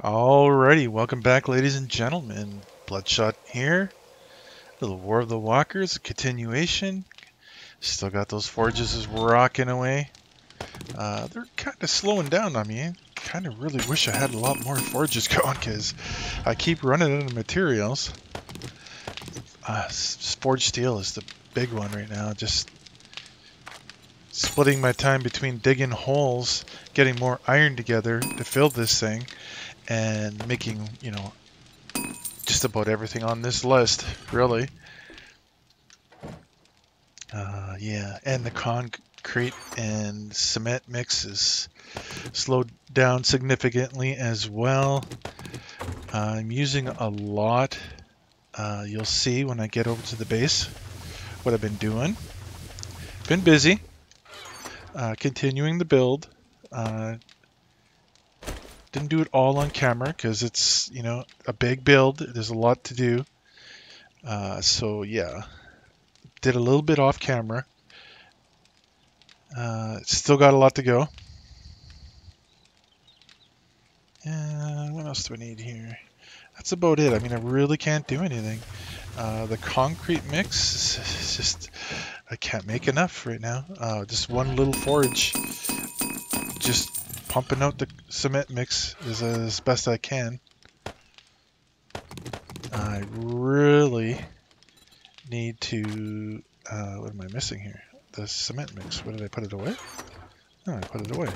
Alrighty, welcome back, ladies and gentlemen. Bloodshot here. Little War of the Walkers, a continuation. Still got those forges is rocking away. They're kind of slowing down on me. Kind of really wish I had a lot more forges going because I keep running out of materials. Forged steel is the big one right now. Just splitting my time between digging holes, getting more iron together to fill this thing, and making, just about everything on this list, really. Yeah, and the concrete and cement mix is slowed down significantly as well. I'm using a lot. You'll see when I get over to the base what I've been doing. Been busy, continuing the build. Uh, didn't do it all on camera because it's, a big build. There's a lot to do. So yeah, did a little bit off camera. Still got a lot to go. What else do I need here? That's about it. I mean, I really can't do anything. The concrete mix is just, I can't make enough right now. Just one little forge, just pumping out the cement mix as best I can. I really need to, what am I missing here? The cement mix. What did I put it away? Oh, I put it away.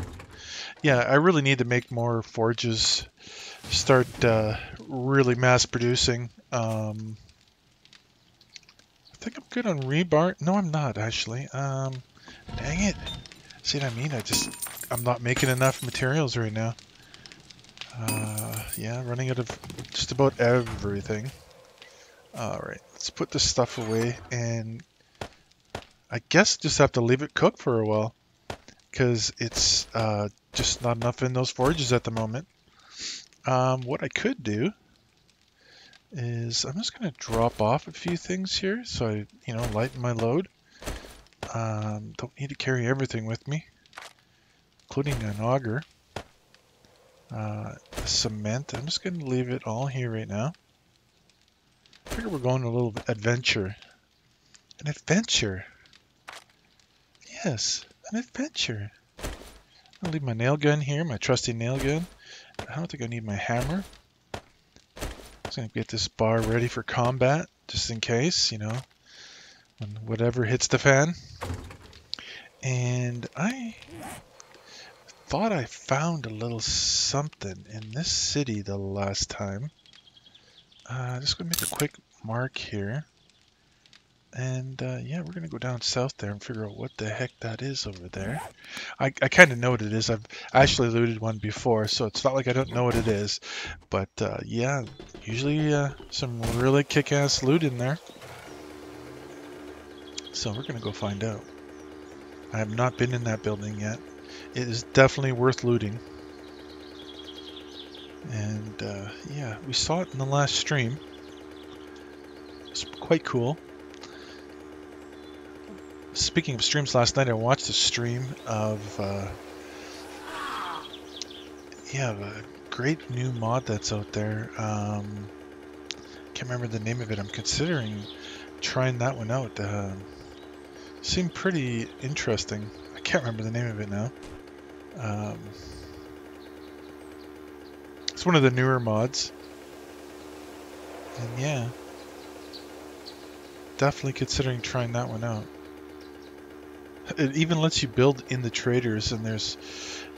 Yeah, I really need to make more forges, start really mass producing. I think I'm good on rebar. No, I'm not actually. Dang it. See what I mean? I'm not making enough materials right now. Yeah, running out of just about everything. Alright, let's put this stuff away and I guess just have to leave it cook for a while because it's just not enough in those forges at the moment. What I could do is I'm just going to drop off a few things here so I, lighten my load. Don't need to carry everything with me, including an auger. Cement. I'm just going to leave it all here right now. I figure we're going on a little adventure. An adventure. Yes, an adventure. I'll leave my nail gun here, my trusty nail gun. I don't think I need my hammer. I'm going to get this bar ready for combat, just in case, when whatever hits the fan. And I thought I found a little something in this city the last time. Just going to make a quick mark here. And yeah, we're going to go down south there and figure out what the heck that is over there. I kind of know what it is. I've actually looted one before, so it's not like I don't know what it is. But yeah, usually some really kick-ass loot in there. So we're going to go find out. I have not been in that building yet. It is definitely worth looting. And yeah, we saw it in the last stream. It's quite cool. Speaking of streams, last night I watched a stream of yeah, a great new mod that's out there. Can't remember the name of it. I'm considering trying that one out. Seemed pretty interesting. I can't remember the name of it now. It's one of the newer mods. And yeah, definitely considering trying that one out. It even lets you build in the traders, and there's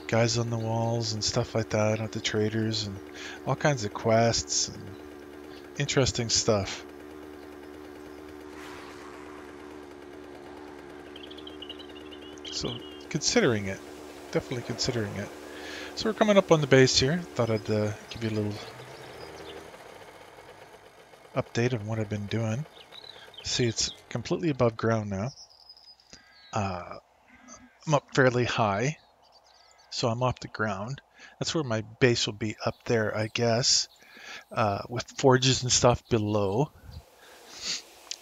guys on the walls and stuff like that at the traders, and all kinds of quests and interesting stuff. So considering it, definitely considering it. So we're coming up on the base here. Thought I'd give you a little update on what I've been doing. See, it's completely above ground now. I'm up fairly high, so I'm off the ground. That's where my base will be, up there, I guess, with forges and stuff below.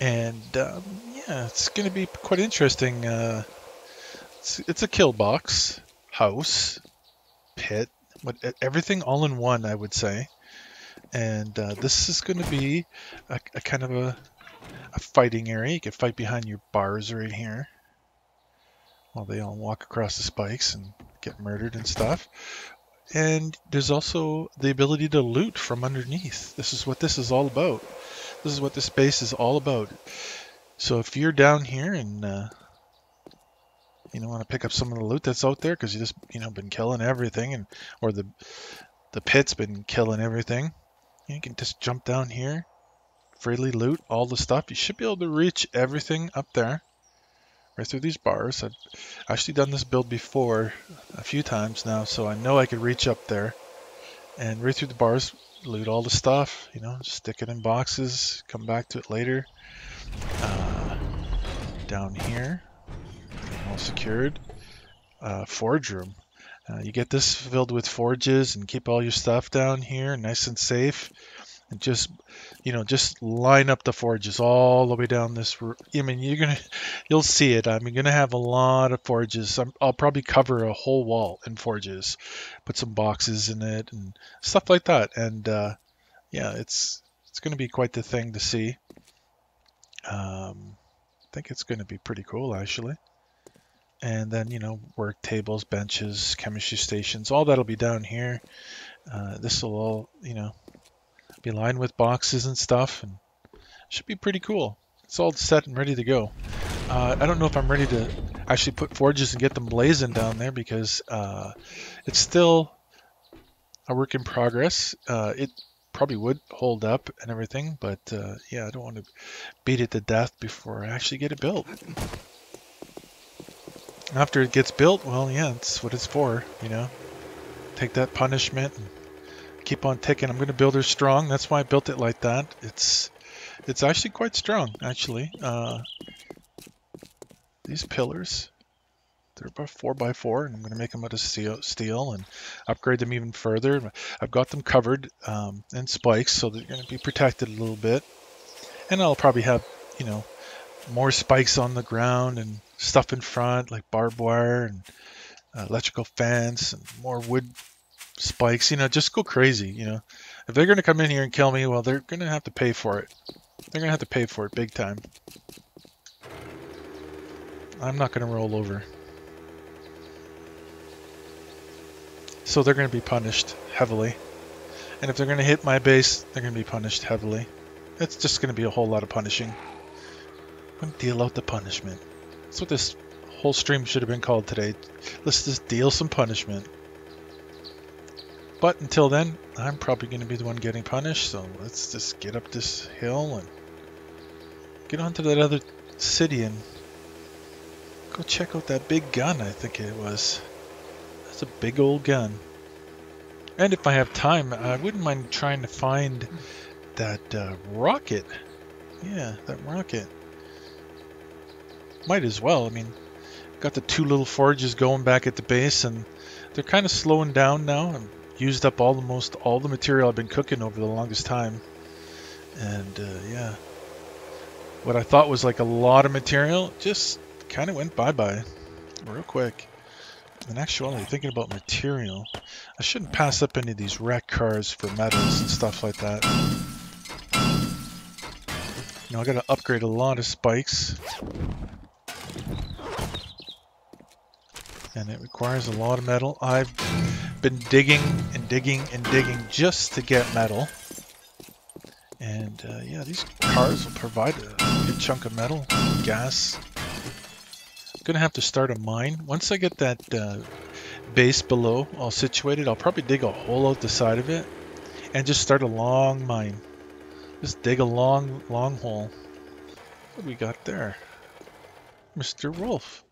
And yeah, it's going to be quite interesting. It's a kill box, house, pit, everything all in one, I would say. And this is going to be a kind of a fighting area. You can fight behind your bars right here while they all walk across the spikes and get murdered and stuff. And there's also the ability to loot from underneath. This is what this is all about. This is what this base is all about. So if you're down here and want to pick up some of the loot that's out there because you just been killing everything, and or the pit's been killing everything, you can just jump down here, freely loot all the stuff. You should be able to reach everything up there, right through these bars. I've actually done this build before a few times now, so I know I could reach up there and right through the bars, loot all the stuff, stick it in boxes, come back to it later. Down here, all secured. Forge room. You get this filled with forges and keep all your stuff down here nice and safe. And just line up the forges all the way down this route. I mean, you'll see it. I'm gonna have a lot of forges. I'll probably cover a whole wall in forges, put some boxes in it and stuff like that. And yeah, it's gonna be quite the thing to see. I think it's gonna be pretty cool actually. And then work tables, benches, chemistry stations, all that'll be down here. This will all be lined with boxes and stuff, and should be pretty cool. It's all set and ready to go. I don't know if I'm ready to actually put forges and get them blazing down there because it's still a work in progress. It probably would hold up and everything, but yeah, I don't want to beat it to death before I actually get it built. After it gets built, well, yeah, it's what it's for, Take that punishment and keep on ticking. I'm going to build her strong. That's why I built it like that. It's actually quite strong, actually. These pillars, they're about 4x4, and I'm going to make them out of steel and upgrade them even further. I've got them covered in spikes, so they're going to be protected a little bit. And I'll probably have, more spikes on the ground and stuff in front, like barbed wire and electrical fence and more wood spikes. Just go crazy. If they're going to come in here and kill me, well, they're going to have to pay for it. They're going to have to pay for it big time. I'm not going to roll over. So they're going to be punished heavily. And if they're going to hit my base, they're going to be punished heavily. It's just going to be a whole lot of punishing. I'm going to deal out the punishment. That's what this whole stream should have been called today. Let's just deal some punishment. But until then, I'm probably going to be the one getting punished, so let's just get up this hill and get onto that other city and go check out that big gun, I think it was. That's a big old gun. And if I have time, I wouldn't mind trying to find that rocket. Yeah, that rocket. Might as well. I mean, got the 2 little forges going back at the base, and they're kind of slowing down now. I've used up almost all the material I've been cooking over the longest time. And yeah, what I thought was like a lot of material just kind of went bye-bye real quick. In actuality, thinking about material, I shouldn't pass up any of these wreck cars for metals and stuff like that. I gotta upgrade a lot of spikes. And it requires a lot of metal. I've been digging and digging and digging just to get metal. And yeah, these cars will provide a good chunk of metal, gas. I'm gonna have to start a mine. Once I get that base below all situated, I'll probably dig a hole out the side of it and just start a long mine. Just dig a long hole. What do we got there? Mr. Wolf.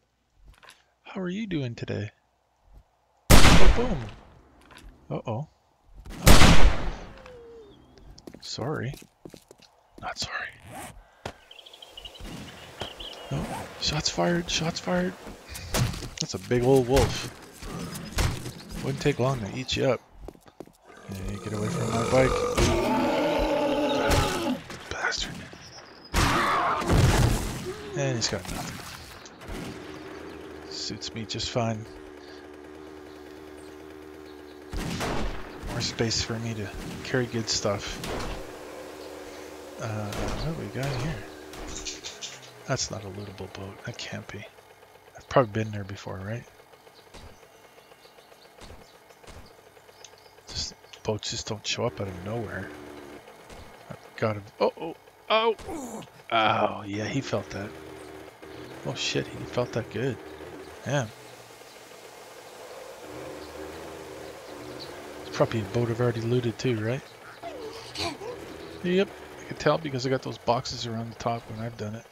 How are you doing today? Oh, boom. Uh-oh. Sorry. Not sorry. Oh, shots fired, shots fired. That's a big old wolf. Wouldn't take long to eat you up. Hey, get away from my bike. Bastard. And he's got nothing. Suits me just fine. more space for me to carry good stuff. What do we got here? That's not a lootable boat. That can't be. I've probably been there before, right? Just boats just don't show up out of nowhere. I've got to. Oh! Yeah, he felt that. Oh shit, he felt that good. Yeah. It's probably a boat I've already looted too, right? Yep, I can tell because I got those boxes around the top when I've done it.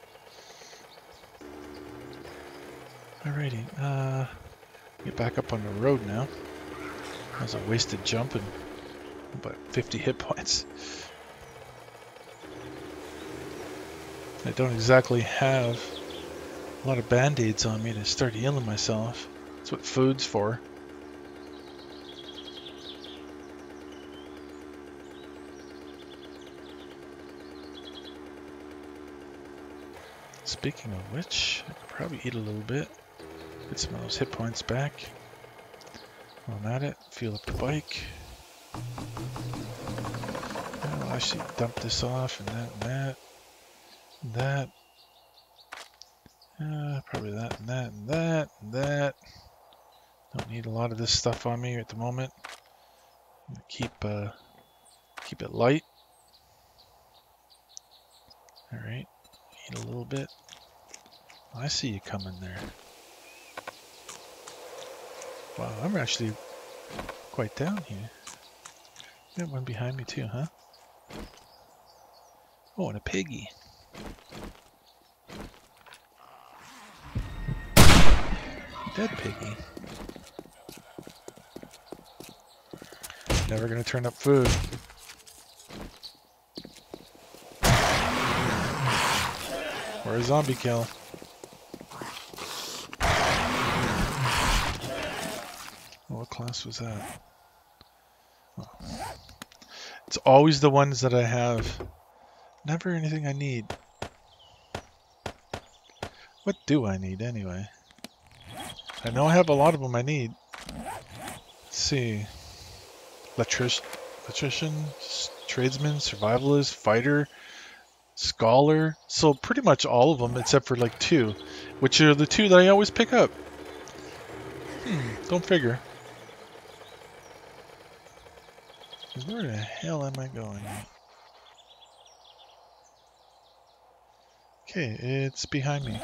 Alrighty, get back up on the road now. That was a wasted jump and about 50 hit points. I don't exactly have a lot of band-aids on me to start healing myself. That's what food's for. Speaking of which, I could probably eat a little bit. Get some of those hit points back. While I'm at it, fuel up the bike. I'll actually dump this off and that and that. And that. Probably that and that and that and that. Don't need a lot of this stuff on me at the moment. I'm gonna keep it light. Alright, eat a little bit. I see you coming there. Wow, I'm actually quite down here. You got one behind me too, huh? Oh, and a piggy. Dead piggy. Never gonna turn up food. Or a zombie kill. What class was that? Oh. It's always the ones that I have. Never anything I need. What do I need anyway? I know I have a lot of them I need. Let's see. Electrician, tradesman, survivalist, fighter, scholar. So pretty much all of them except for like 2, which are the 2 that I always pick up. Don't figure. Where the hell am I going? Okay, it's behind me.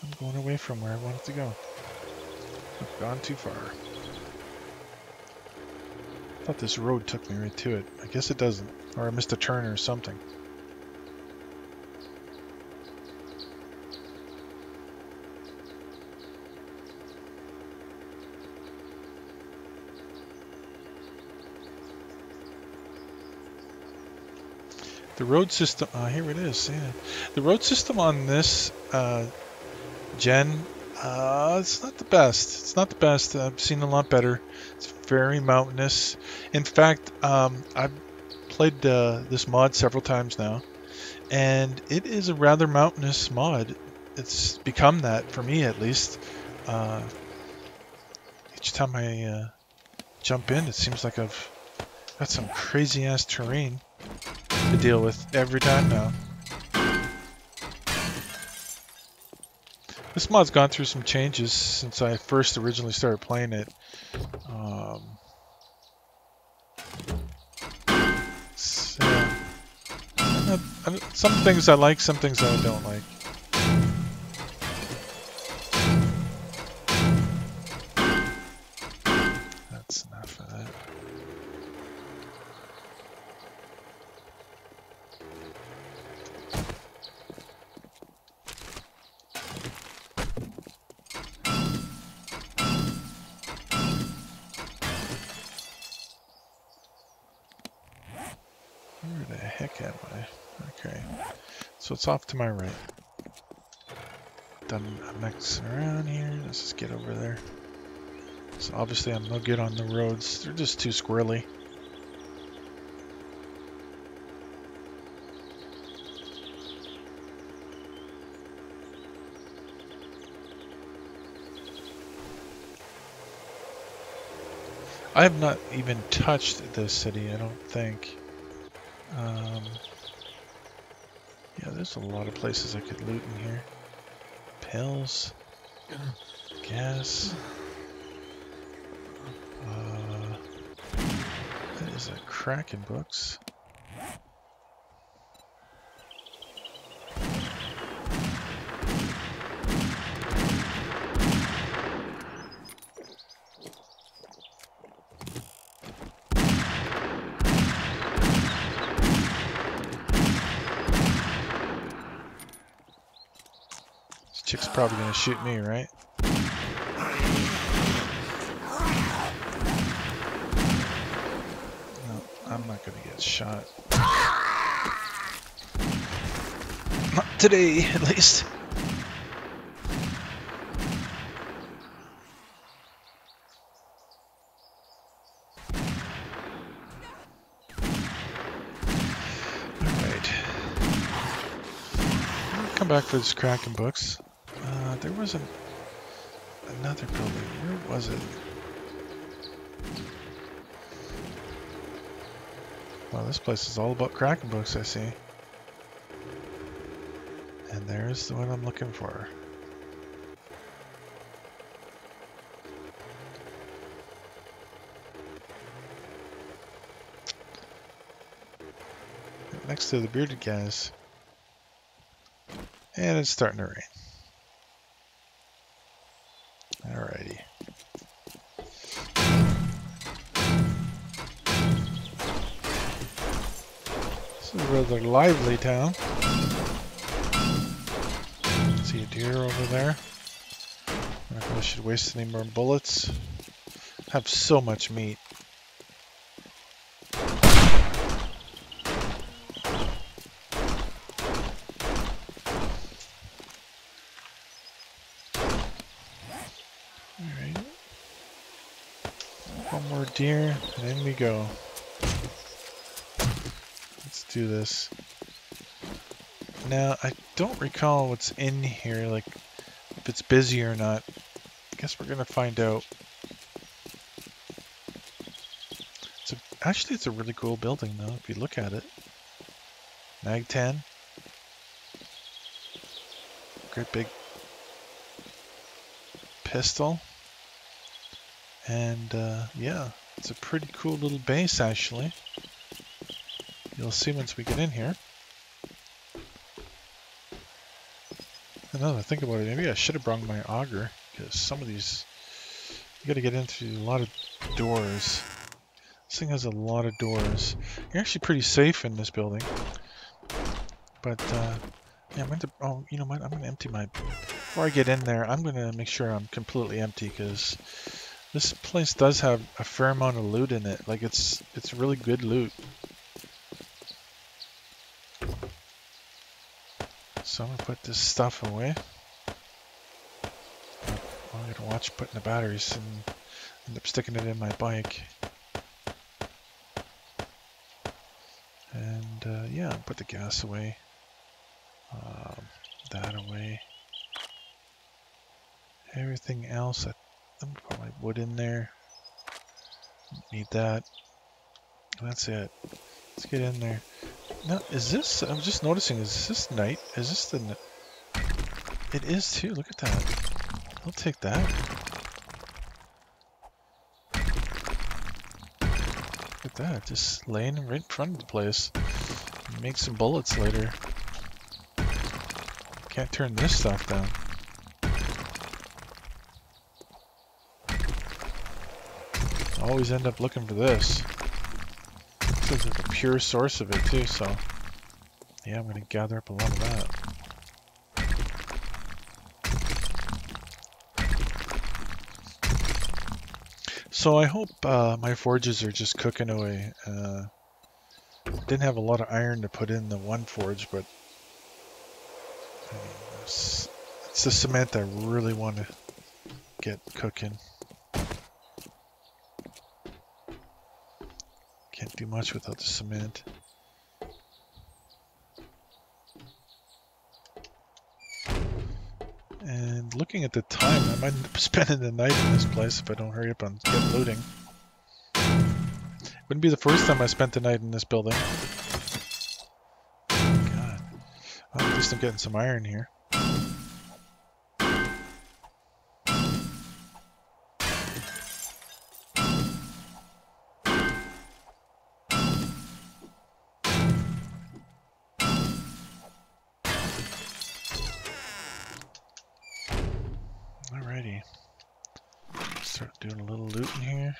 I'm going away from where I wanted to go. I've gone too far. I thought this road took me right to it. I guess it doesn't. Or I missed a turn or something. The road system, here it is, yeah. The road system on this gen, it's not the best. It's not the best. I've seen a lot better. It's very mountainous. In fact, I've played this mod several times now, and it is a rather mountainous mod. It's become that, for me at least. Each time I jump in, it seems like I've got some crazy-ass terrain to deal with every time now. This mod's gone through some changes since I first originally started playing it. Some things I like, some things I don't like. That's enough of that. Where the heck am I? Okay, so it's off to my right. Done mixing around here. Let's just get over there. So obviously I'm no good on the roads. They're just too squirrely. I have not even touched this city, I don't think. Yeah, there's a lot of places I could loot in here. Pills, gas. That is a Kraken books. This chick's probably gonna shoot me, right? No, I'm not gonna get shot. Not today, at least. Alright. I'll come back for this Kraken books. There was another building. Where was it? Well, this place is all about Kraken books, I see. And there's the one I'm looking for. Next to the bearded guys. And it's starting to rain. Alrighty. This is a rather lively town. See a deer over there. I don't know if I should waste any more bullets. I have so much meat. Alright. One more deer, and in we go. Let's do this. Now, I don't recall what's in here, like, if it's busy or not. I guess we're gonna find out. Actually, it's a really cool building, though, if you look at it. Mag 10. Great big pistol. And, yeah, it's a pretty cool little base, actually. You'll see once we get in here. And now that I think about it, maybe I should have brought my auger, because some of these, you gotta get into a lot of doors. This thing has a lot of doors. You're actually pretty safe in this building. But, yeah, I'm going to, oh, you know what, I'm going to empty my, before I get in there, I'm going to make sure I'm completely empty, because this place does have a fair amount of loot in it. Like, it's really good loot. So I'm going to put this stuff away. I'm going to watch putting the batteries and end up sticking it in my bike. And yeah, put the gas away. That away. Everything else, I'm going to put my wood in there. Need that. That's it. Let's get in there. Now, is this, I'm just noticing, is this night? Is this the, it is too, look at that. I'll take that. Look at that, just laying right in front of the place. Make some bullets later. Can't turn this stuff down. Always end up looking for this. This is like a pure source of it too, so yeah, I'm gonna gather up a lot of that. So I hope my forges are just cooking away. Didn't have a lot of iron to put in the one forge, but I mean, it's the cement I really want to get cooking. Can't do much without the cement. And looking at the time, I might end up spending the night in this place if I don't hurry up and get looting. Wouldn't be the first time I spent the night in this building. God. Well, at least I'm getting some iron here. Alrighty. Start doing a little looting here.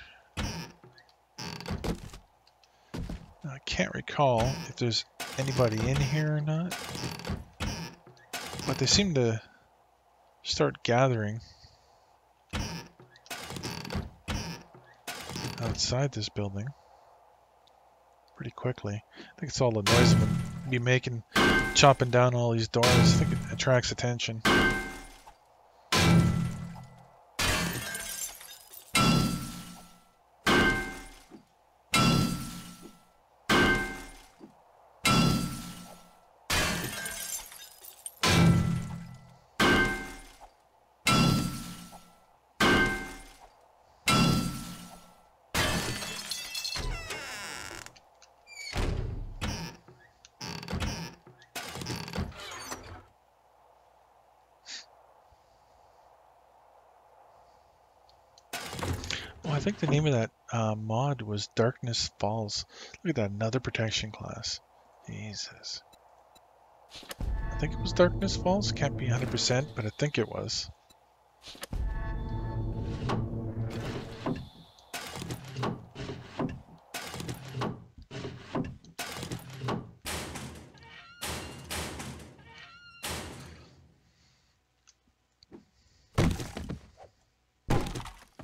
I can't recall if there's anybody in here or not, but they seem to start gathering outside this building pretty quickly. I think it's all the noise I'm going to be making, chopping down all these doors. I think it attracts attention. Oh, I think the name of that mod was Darkness Falls. Look at that, another protection class. Jesus. I think it was Darkness Falls. Can't be 100%, but I think it was.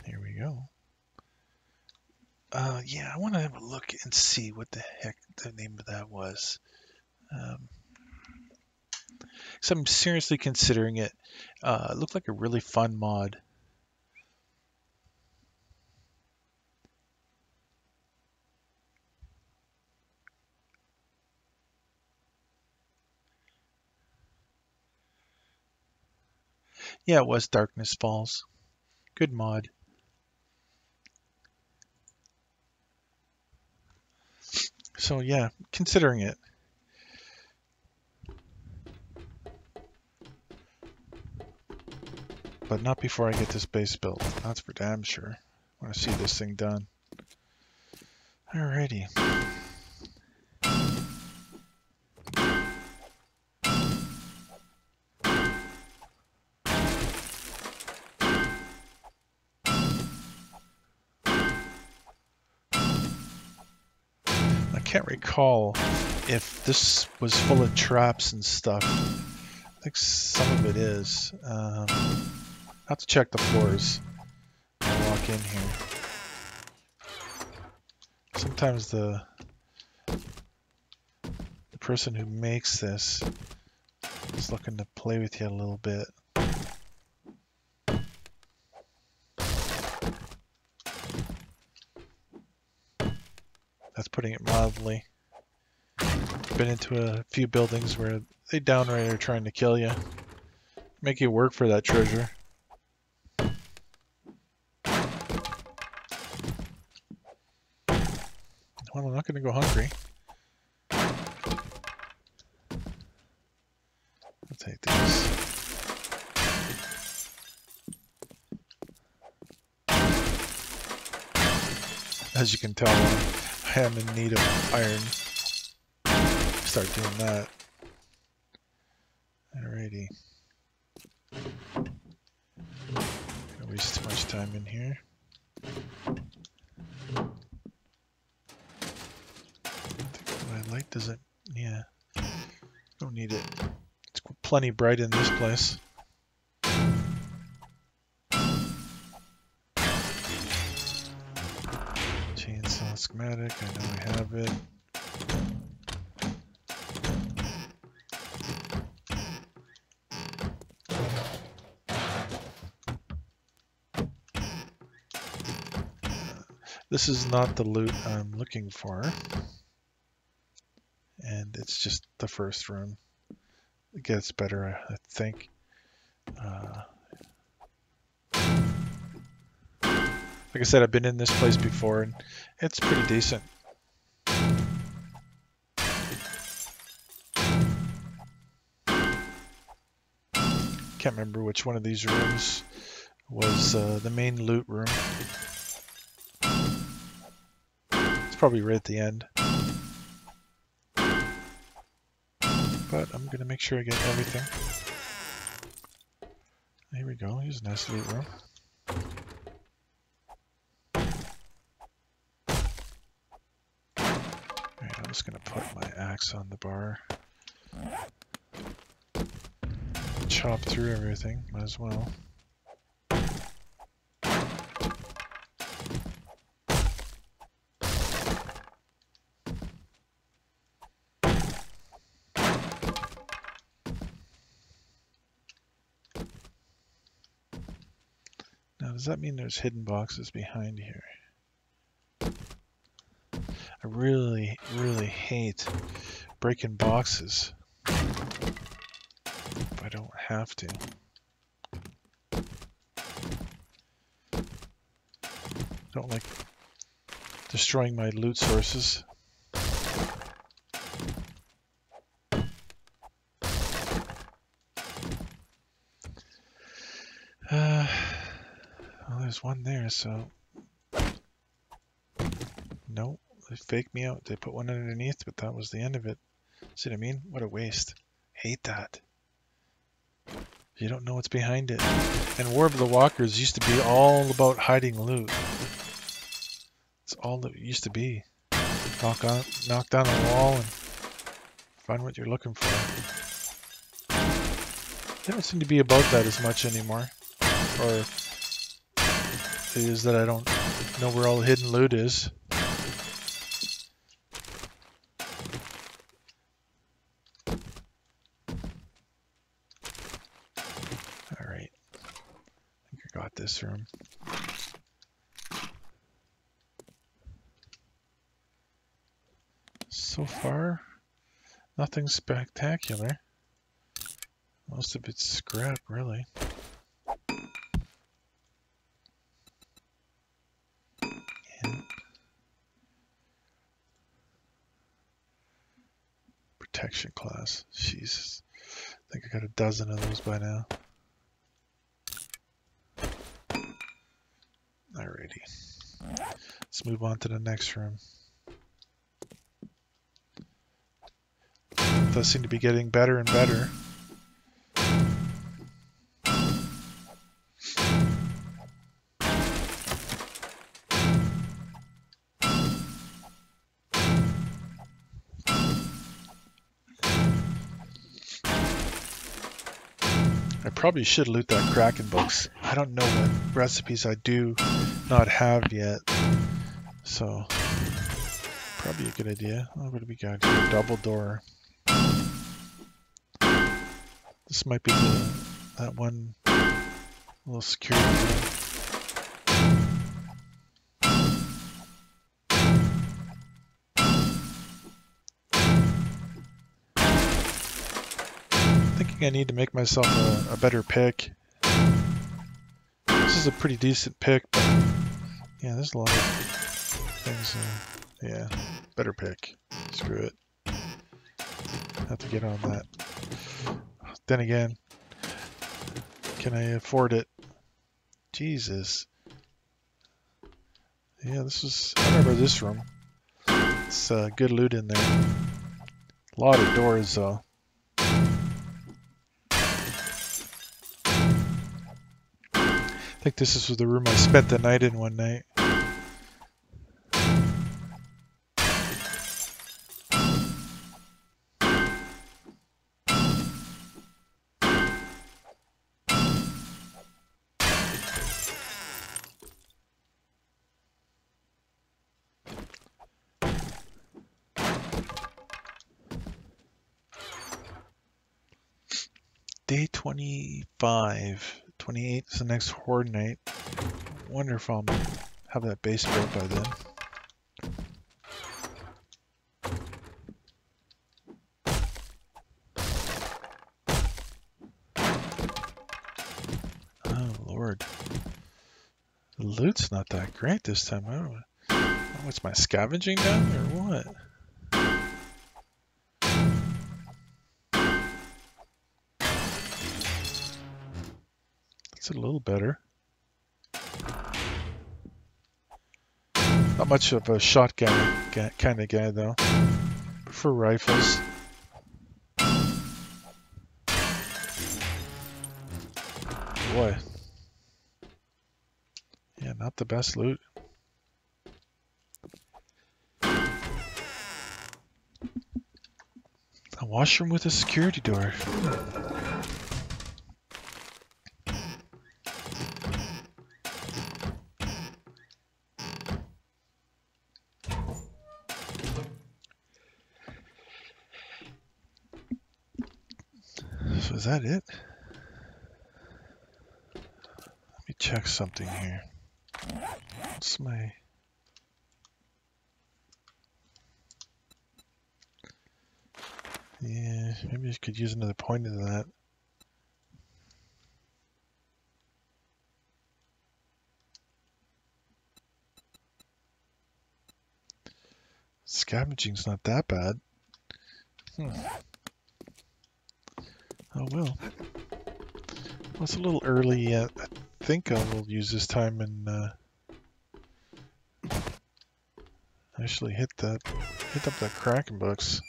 Here we go. Yeah, I want to have a look and see what the heck the name of that was. So I'm seriously considering it. It looked like a really fun mod. Yeah, it was Darkness Falls. Good mod. So yeah, considering it. But not before I get this base built. That's for damn sure. I want to see this thing done. Alrighty. I can't recall if this was full of traps and stuff. I think some of it is. I have to check the floors. I'll walk in here. Sometimes the person who makes this is looking to play with you a little bit. That's putting it mildly. Been into a few buildings where they downright are trying to kill you. Make you work for that treasure. Well, I'm not going to go hungry. I'll take these. As you can tell, I am in need of iron. Start doing that. Alrighty. Don't waste too much time in here. I think my light doesn't. Yeah. Don't need it. It's plenty bright in this place. Chainsaw schematic. I know I have it. This is not the loot I'm looking for, and it's just the first room. It gets better, I think. Like I said, I've been in this place before, and it's pretty decent. can't remember which one of these rooms was the main loot room. It's probably right at the end. But I'm going to make sure I get everything. Here we go. Here's a nice loot room. Alright, I'm just going to put my axe on the bar. Chop through everything. Might as well. Now, does that mean there's hidden boxes behind here? I really, really hate breaking boxes if I don't have to. Don't like destroying my loot sources. Well, there's one there, so... No, they faked me out. They put one underneath, but that was the end of it. See what I mean? What a waste. Hate that. You don't know what's behind it. And War of the Walkers used to be all about hiding loot. It's all it used to be. Knock down the wall and find what you're looking for. They don't seem to be about that as much anymore. Or it is that I don't know where all the hidden loot is. Alright. I think I got this room. So far, nothing spectacular. Most of it's scrap, really. And protection class. Jesus. I think I got a dozen of those by now. Alrighty. Let's move on to the next room. It does seem to be getting better and better. I probably should loot that Kraken books. I don't know what recipes I do not have yet. So, probably a good idea. Oh, what do we got here? Double door. This might be that one little security room. I need to make myself a better pick. This is a pretty decent pick, but yeah, there's a lot of things. Yeah, better pick. Screw it. Have to get on that. Then again, can I afford it? Jesus. Yeah, this is. I remember this room. It's good loot in there. A lot of doors though. I think this is the room I spent the night in one night. Day 25. 28 is the next Horde night. Wonder if I'll have that base built by then. Oh Lord. The loot's not that great this time. I don't know. What's my scavenging done or what? It's a little better. Not much of a shotgun kind of guy, though. For rifles. Boy. Yeah, not the best loot. A washroom with a security door. So is that it? Let me check something here. What's my... Yeah, maybe I could use another point into that. Scavenging's not that bad. Oh well. Well, it's a little early yet. I think I will use this time and actually hit up that Kraken books.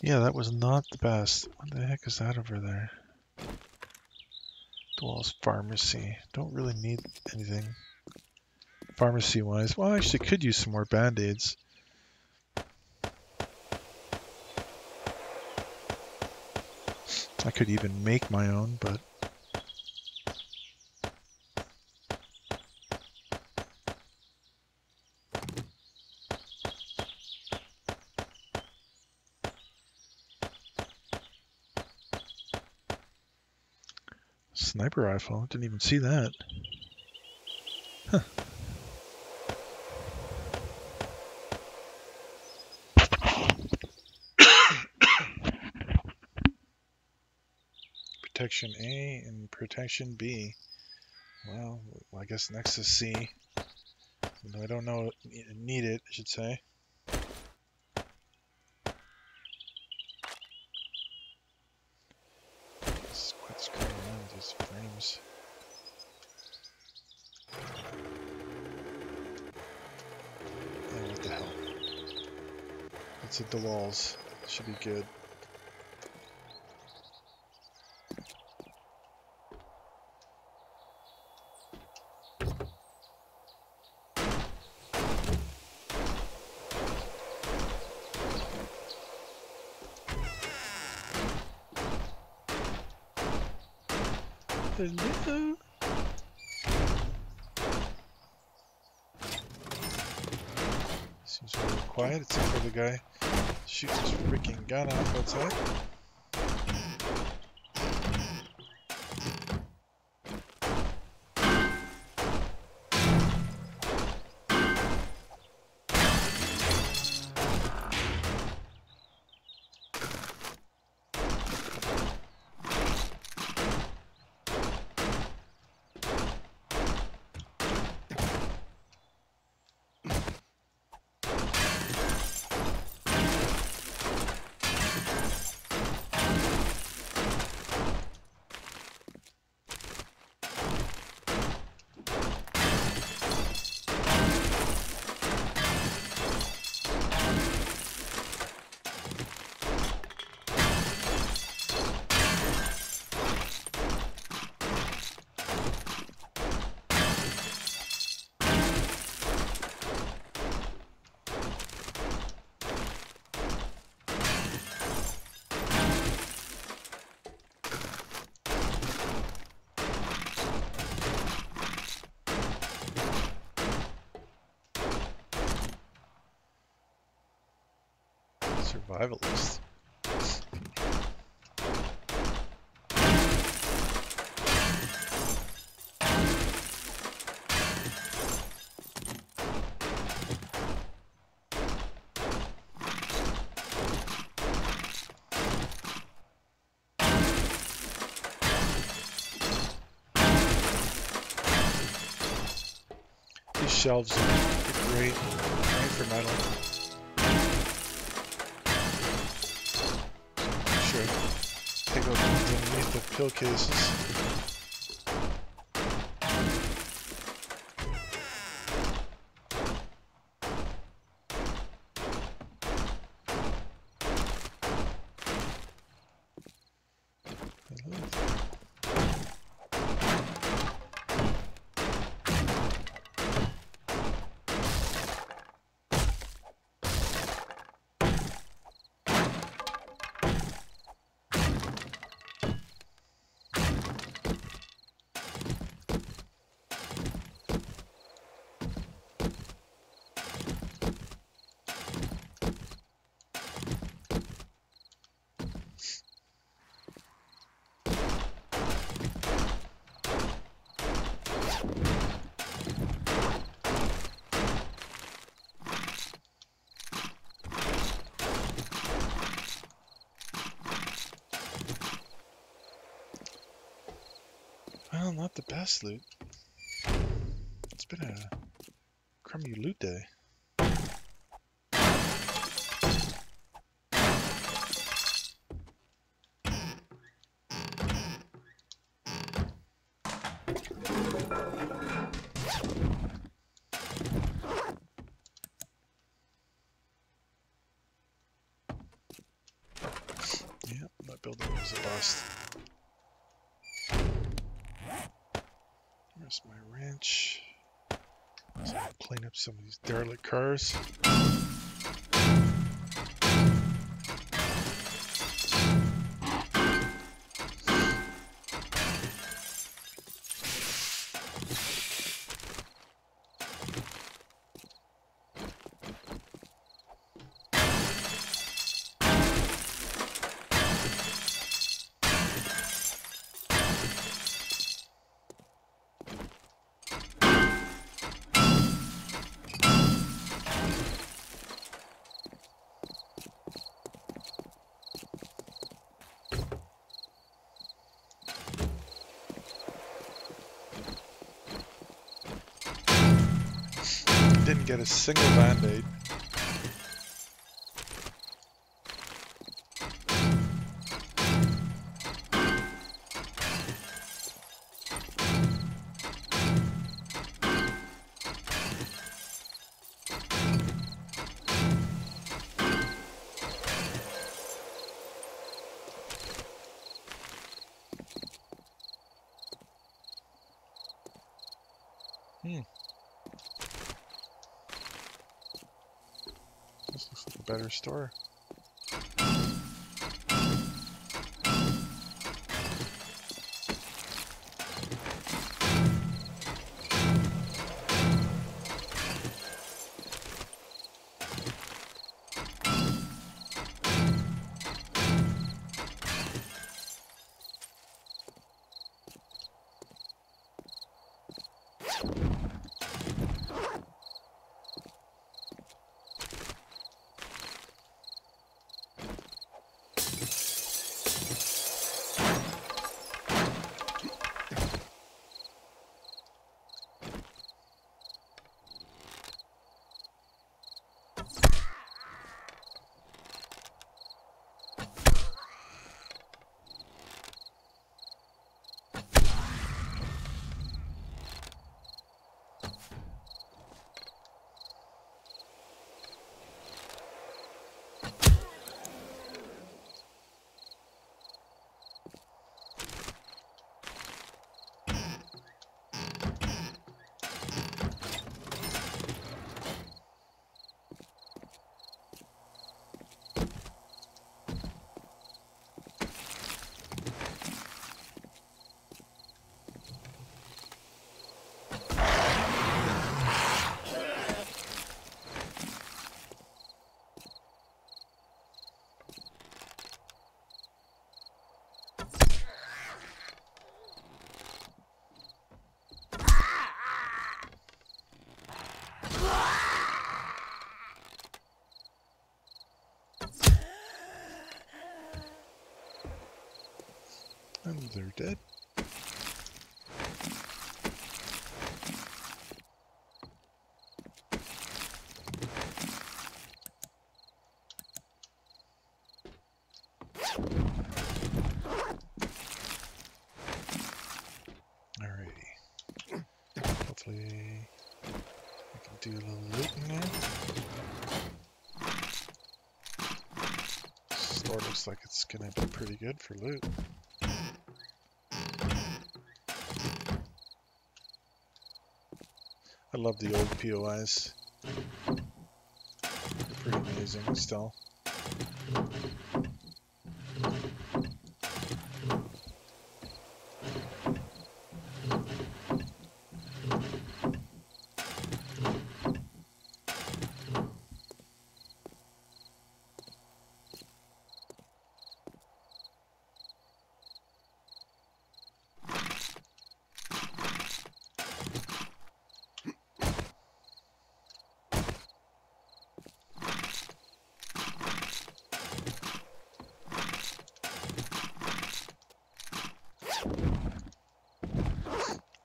Yeah, that was not the best. What the heck is that over there? Dwell's Pharmacy. Don't really need anything pharmacy-wise. Well, I actually could use some more band-aids. I could even make my own, but... Sniper rifle? Didn't even see that. Huh. Protection A and Protection B. Well, I guess next is C. No, I don't know. Need it, I should say. What's going on with these frames? Oh, what the hell? It's at the walls. Should be good. Hello. Seems really quiet, except for the guy shooting his freaking gun off outside. Survivalist. shelves are great for metal. Make sure I take out the ones underneath the pill cases. Well, not the best loot. It's been a crummy loot day. Yeah, that building was a bust. Where's my wrench? So I'll clean up some of these derelict cars. Didn't get a single band-aid. This looks like a better store. And they're dead. do a little looting there. Store looks like it's gonna be pretty good for loot. I love the old POIs. They're pretty amazing still.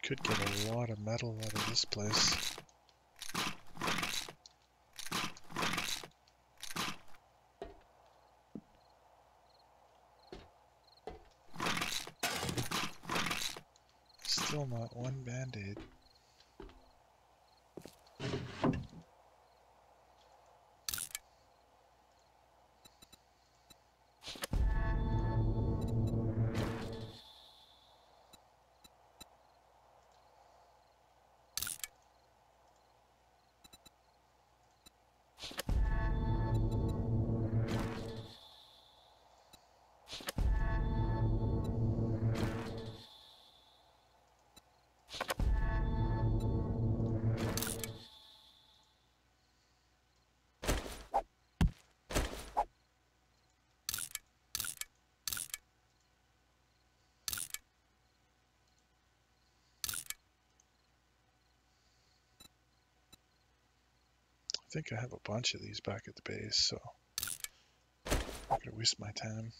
Could get a lot of metal out of this place. Still not one band-aid. I think I have a bunch of these back at the base, so I'm not gonna waste my time.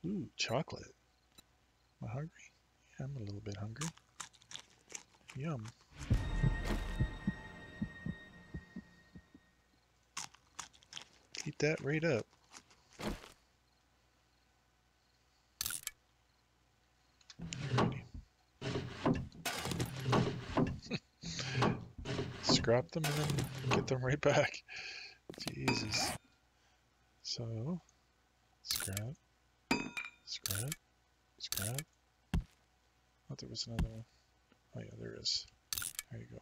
Ooh, chocolate. Am I hungry? Yeah, I'm a little bit hungry. Yum. Eat that right up. Alrighty. Scrap them and then get them right back. Jesus. So, scrap, scrap, scrap. Oh, there was another one. Oh yeah, there is. There you go.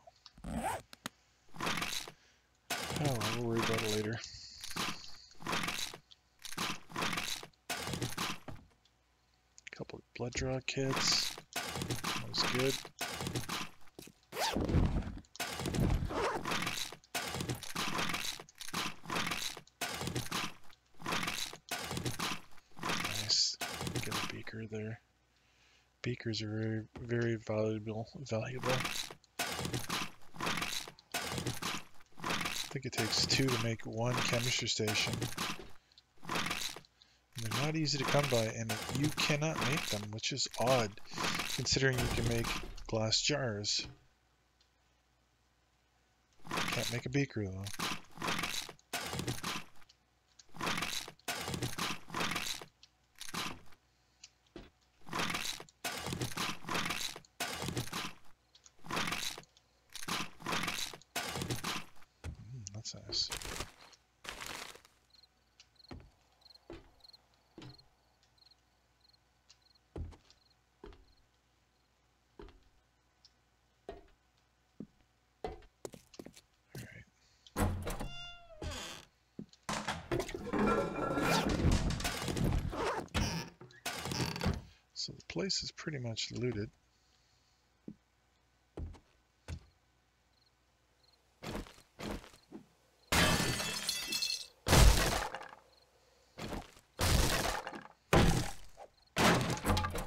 Oh, we'll worry about it later. Couple of blood draw kits. That was good. Nice. Get a beaker there. Beakers are very valuable. I think it takes 2 to make 1 chemistry station. And they're not easy to come by, and you cannot make them, which is odd, considering you can make glass jars. Can't make a beaker, though. That's nice. So the place is pretty much looted.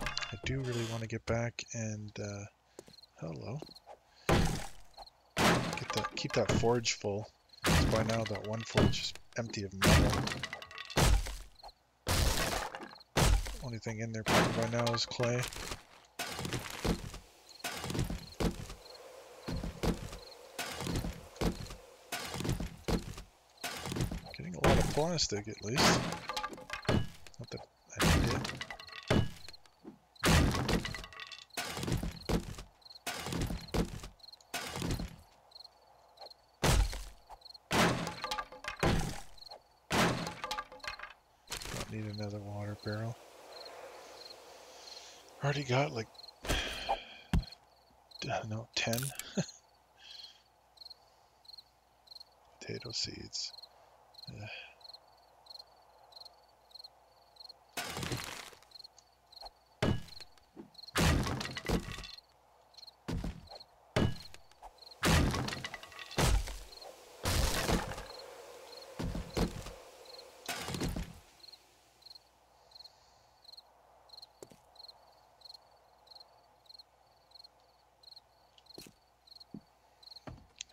I do really want to get back and hello. Keep that forge full. By now that one forge is empty of metal. Only thing in there probably by now is clay. Getting a lot of plastic at least. Not that need another water barrel. Already got like, no, 10 potato seeds.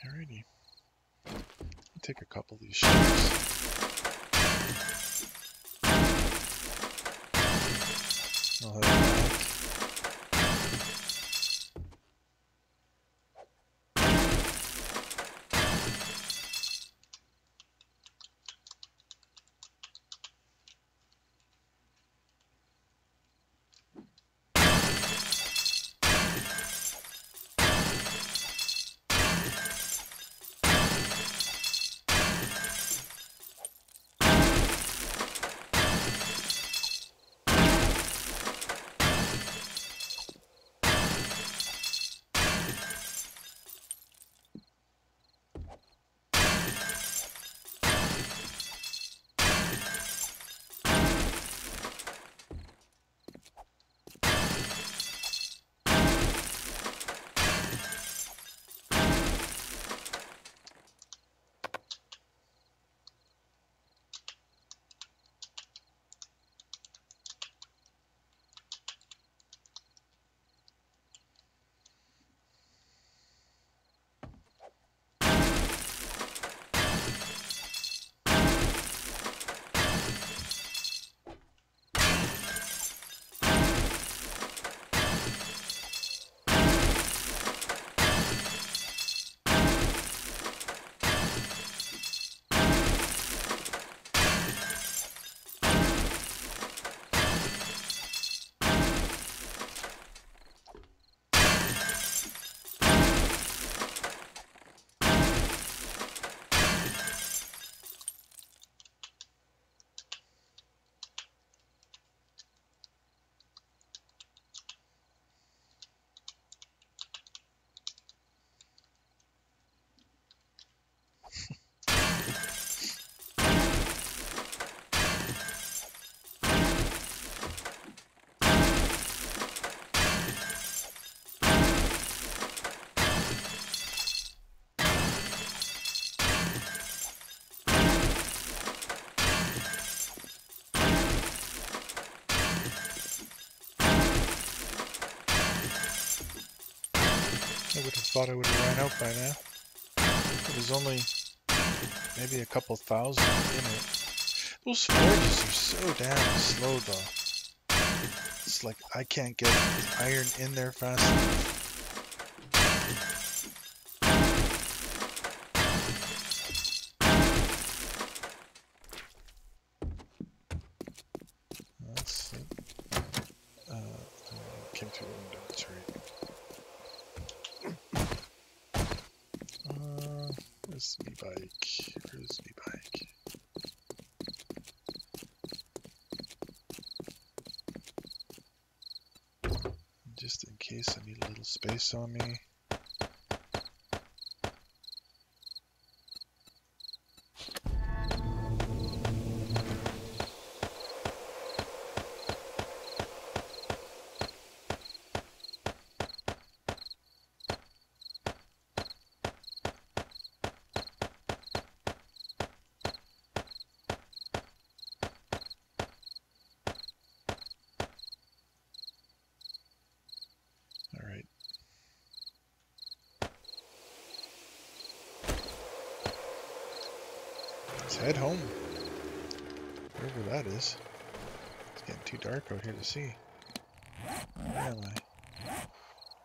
Alrighty. Take a couple of these shells. I'll have it back. I would have thought I would have ran out by now. It was only maybe a couple thousand in it. Those forges are so damn slow though. It's like I can't get iron in there fast enough. That's it. Came through the window, that's right. Where's me bike? Where's me bike? Just in case I need a little space on me. Alright. Let's head home. Wherever that is. It's getting too dark out here to see. Where am I?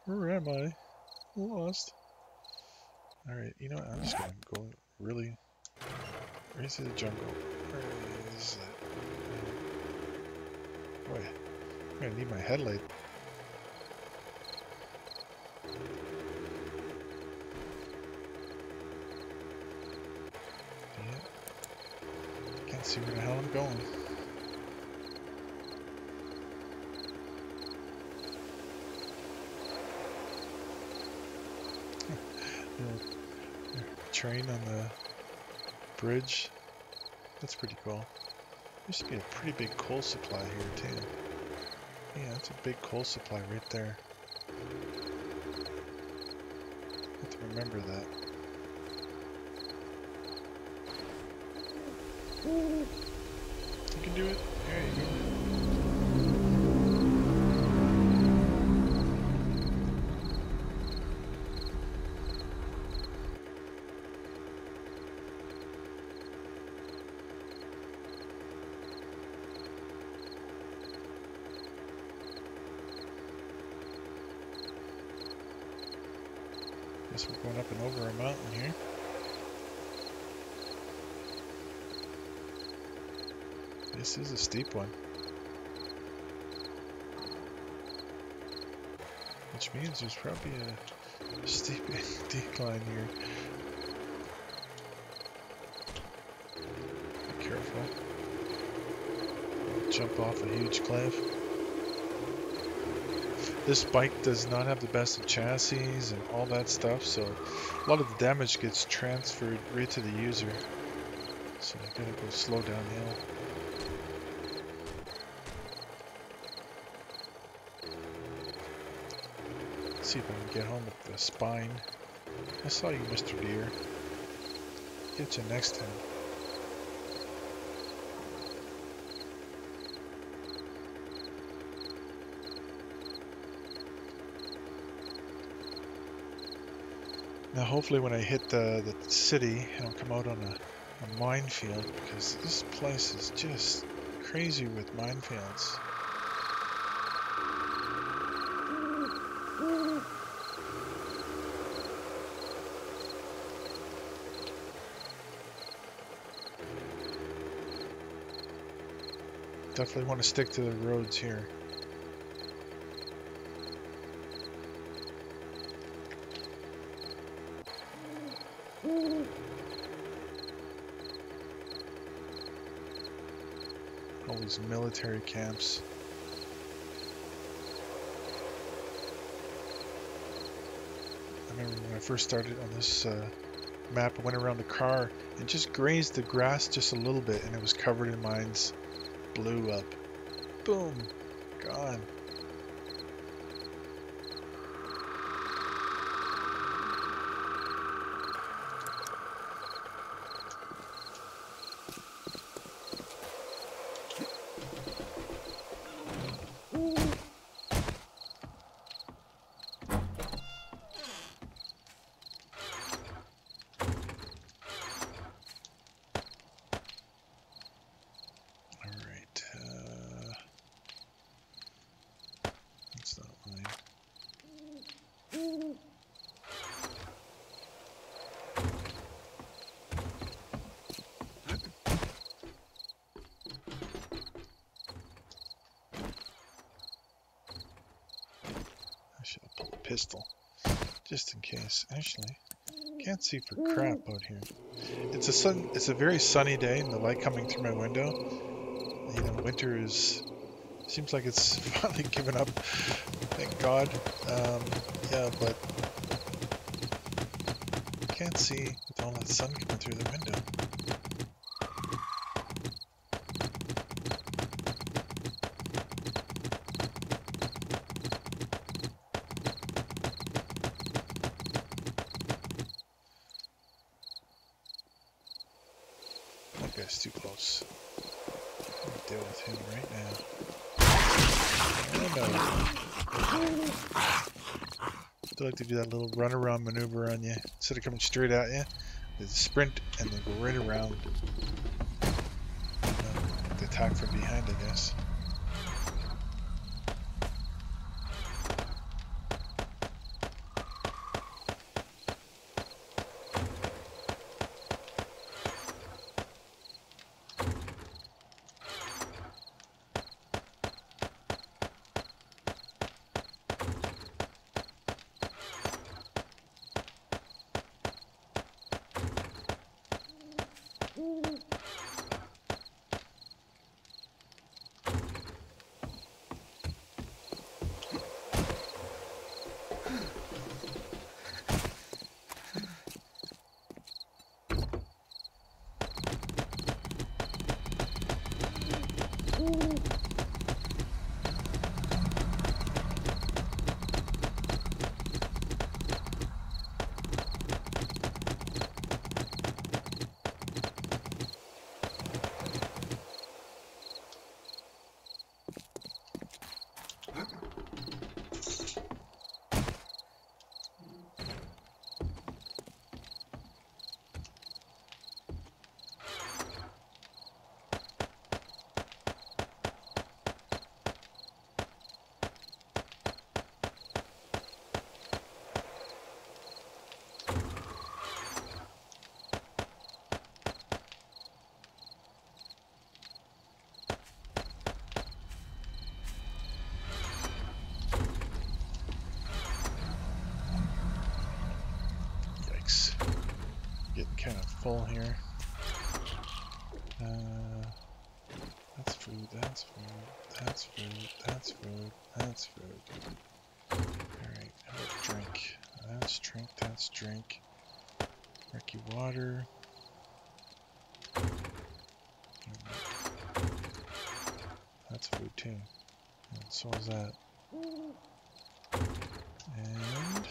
Where am I? Lost. Alright, you know what? I'm just gonna go really right into the jungle. Where is it? Boy, I'm gonna need my headlight. Yeah. Can't see where the hell I'm going. train on the bridge. That's pretty cool. Used to be a pretty big coal supply here too. Yeah, that's a big coal supply right there. Have to remember that. You can do it. There you go. Guess we're going up and over a mountain here. This is a steep one. Which means there's probably a steep decline here. Be careful. Jump off a huge cliff. This bike does not have the best of chassis and all that stuff, so a lot of the damage gets transferred right to the user. So you gotta go slow downhill. Let's see if I can get home with the spine. I saw you, Mr. Deer. Get you next time. Now hopefully when I hit the city, I don't come out on a minefield, because this place is just crazy with minefields. Definitely want to stick to the roads here. All these military camps. I remember when I first started on this map, I went around the car and just grazed the grass just a little bit, and it was covered in mines. Blew up. Boom. Gone. Pistol, just in case. Actually, can't see for crap out here. It's a very sunny day, and the light coming through my window. You know, winter seems like it's finally given up. Thank God. Yeah, but can't see with all that sun coming through the window. That guy's too close. I'll deal with him right now. I'd like to do that little run-around maneuver on you. Instead of coming straight at you, they sprint and then go right around. The attack from behind, I guess. full here. That's food, that's food, that's food, that's food, that's food. Alright, how about drink? That's drink, that's drink. Murky water. That's food too. And so is that. And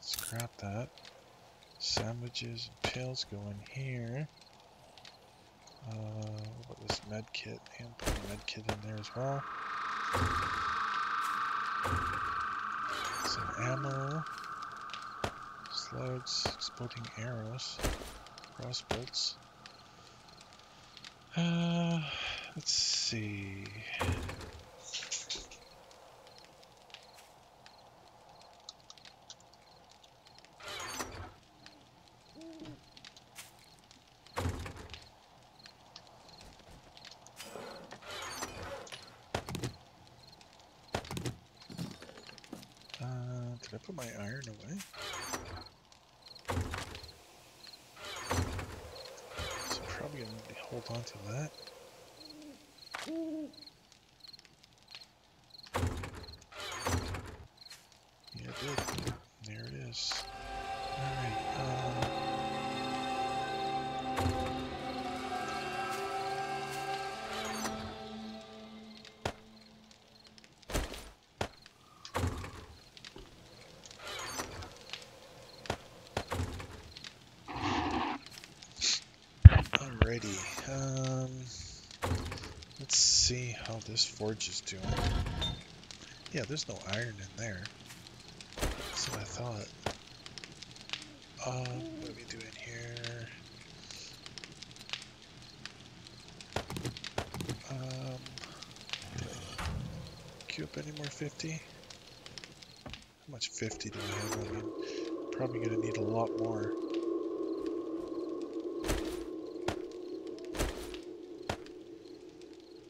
scrap that. Sandwiches and pills go in here. What about this med kit? And put a med kit in there as well. Some ammo. Slugs, exploding arrows. Crossbows. Let's see. Did I put my iron away? So probably gonna need to hold on to that. Yeah, it did. There it is. Alright, alrighty. Let's see how this forge is doing. Yeah, there's no iron in there. That's what I thought. What are we doing here? Did I queue up any more 50? How much 50 do I have? I mean, probably gonna need a lot more.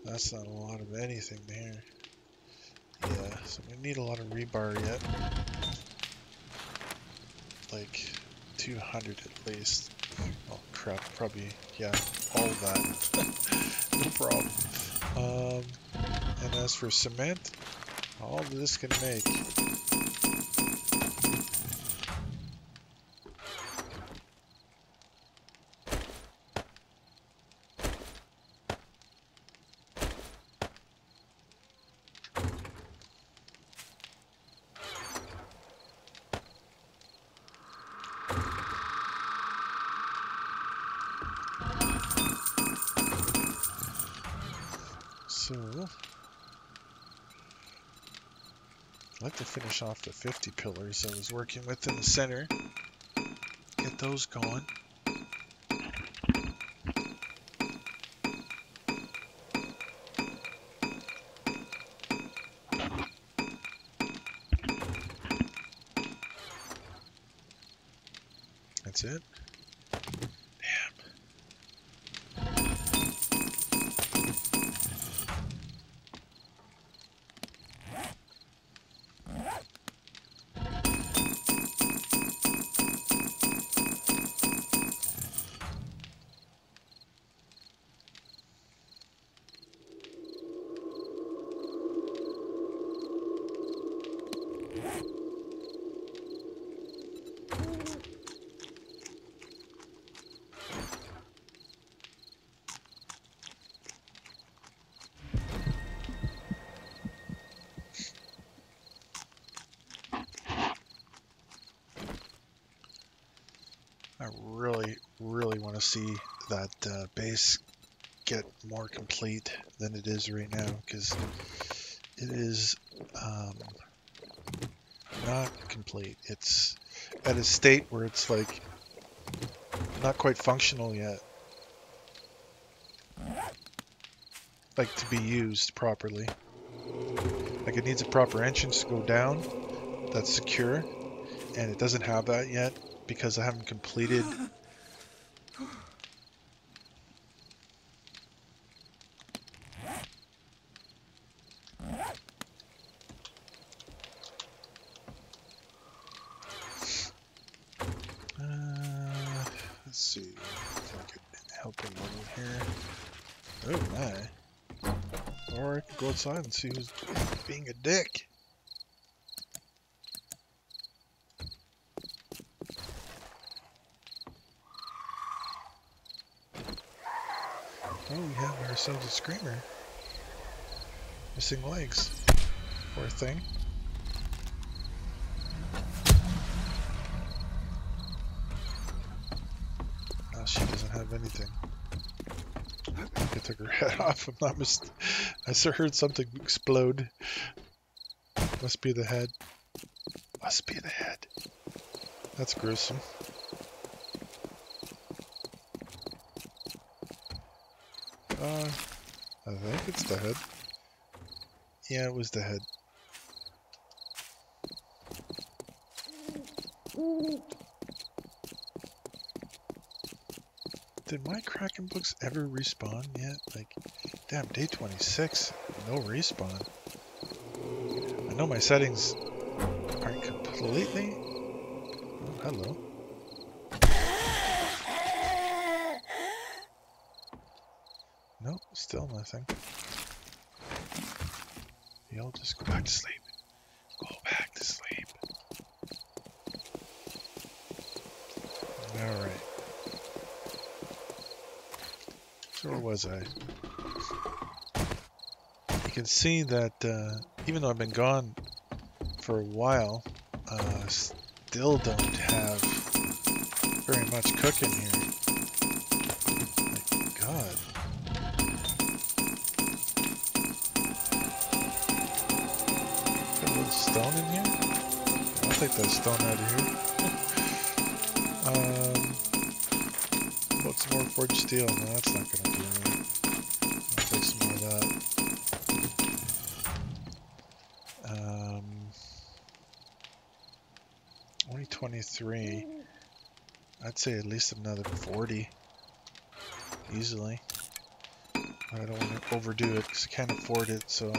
That's not a lot of anything there. Yeah, so we need a lot of rebar yet. Like 200 at least. Oh crap, probably, yeah, all of that. No problem. And as for cement, all this can make. So, I'd like to finish off the 50 pillars I was working with in the center. Get those going. That's it. I really want to see that base get more complete than it is right now, because it is not complete. It's at a state where it's like not quite functional yet, like to be used properly. Like it needs a proper entrance to go down that's secure, and it doesn't have that yet because I haven't completed. help him run in here. Oh my. Or I could go outside and see who's being a dick. Oh, we have ourselves a screamer. Missing legs. Poor thing. Oh, she doesn't have anything. I think I took her head off. I'm not I heard something explode. Must be the head. Must be the head. That's gruesome. I think it's the head. Yeah, it was the head. Did my Kraken books ever respawn yet? Like, damn, day 26, no respawn. I know my settings aren't completely... Oh, hello. Nope, still nothing. Y'all just go back to sleep. Go back to sleep. Alright. So where was I? You can see that even though I've been gone for a while, still don't have very much cooking here. My God. Got a little stone in here? I'll take that stone out of here. What some more forged steel? No, that's not gonna do it. I'll take some more of that. Only 23. I'd say at least another 40. Easily. I don't want to overdo it because I can't afford it, so...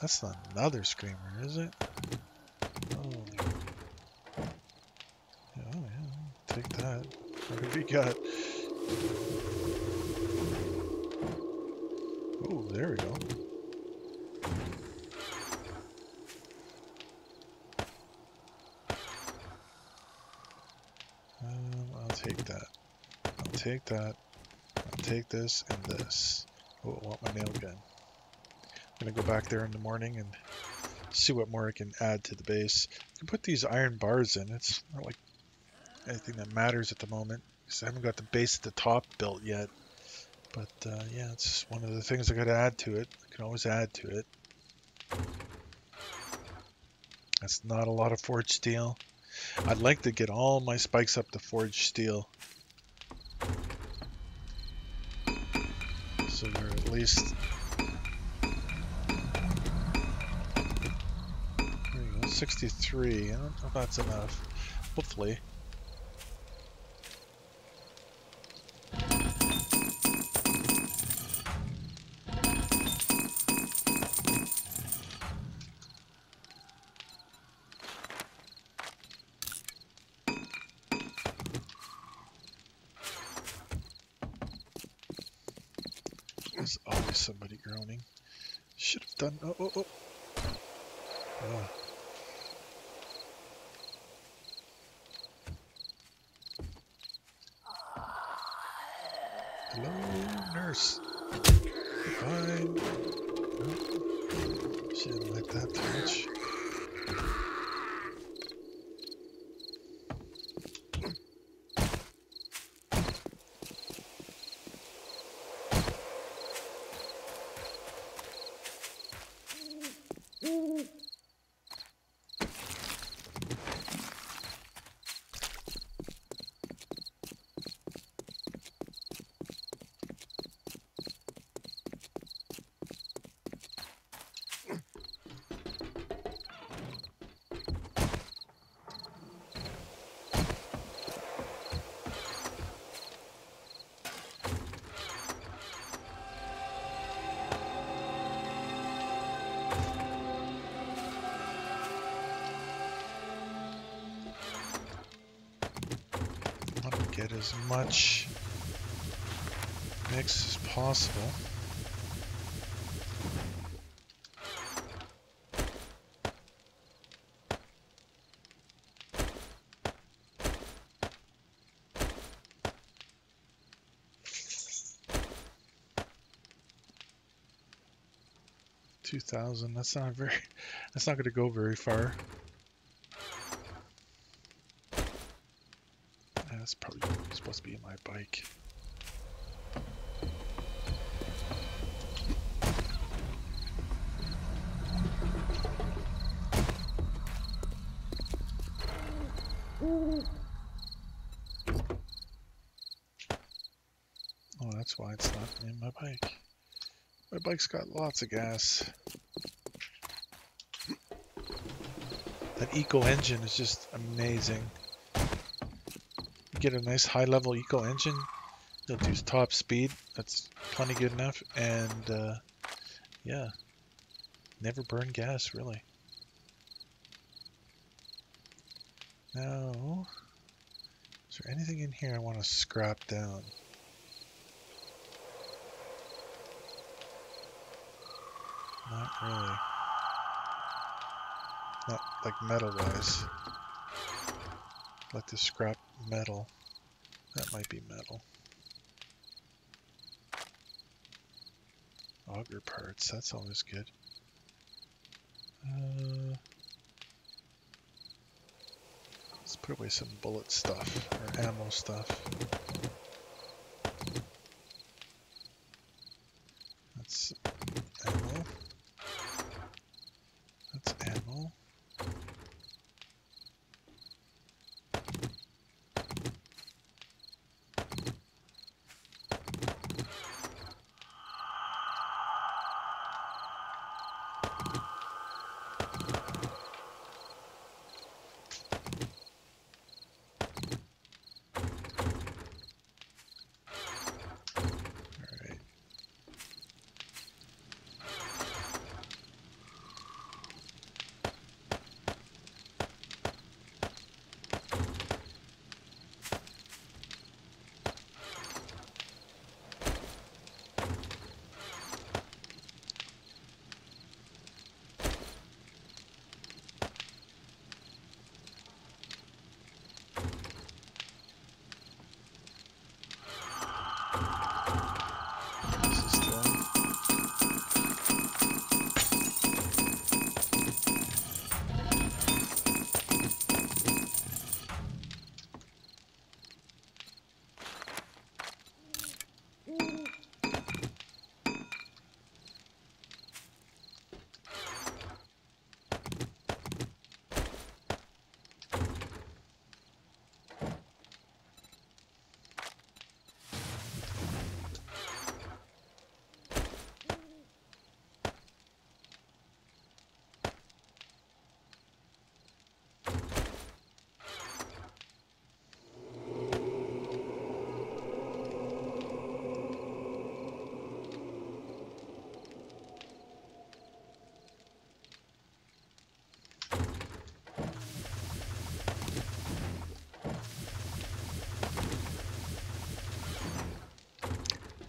That's not another screamer, is it? Holy... Oh yeah, take that. What have we got? Oh, there we go. I'll take that. I'll take that. I'll take this and this. Oh, I want my nail gun. I'm gonna go back there in the morning and see what more I can add to the base. I can put these iron bars in. It's not like anything that matters at the moment because I haven't got the base at the top built yet. But yeah, it's just one of the things I got to add to it. I can always add to it. That's not a lot of forged steel. I'd like to get all my spikes up to forged steel. So they're at least... There you go, 63. I don't know if that's enough. Hopefully. There's always somebody groaning. Should have done... Oh. Hello, nurse. Fine. Nope. She didn't like that too much. as much mix as possible. That's not very. That's not going to go very far. That's probably supposed to be my bike. Oh, that's why it's not in my bike. My bike's got lots of gas. That eco engine is just amazing. You get a nice high level eco engine, you'll do top speed, that's plenty good enough, and yeah, never burn gas really. Now, is there anything in here I want to scrap down? Not really. Not like metal-wise. Like to scrap metal. That might be metal. Auger parts, that's always good. Let's put away some bullet stuff, or ammo stuff. That's ammo. That's ammo.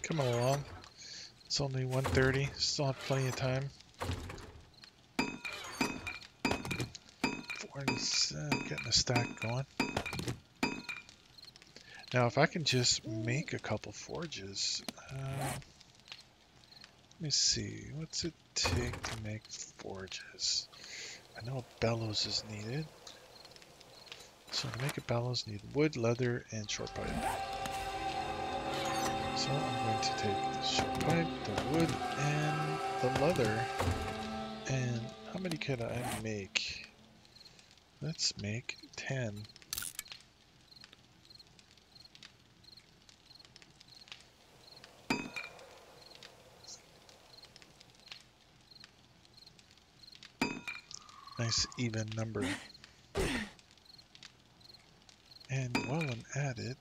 Coming along. It's only 1:30. Still have plenty of time. 47, getting a stack going. Now, if I can just make a couple forges. Let me see. What's it take to make forges? I know a bellows is needed. So to make a bellows, need wood, leather, and short pipe. So I'm going to take the short pipe, the wood, and the leather. And how many could I make? Let's make 10. Nice even number. And while I'm at it,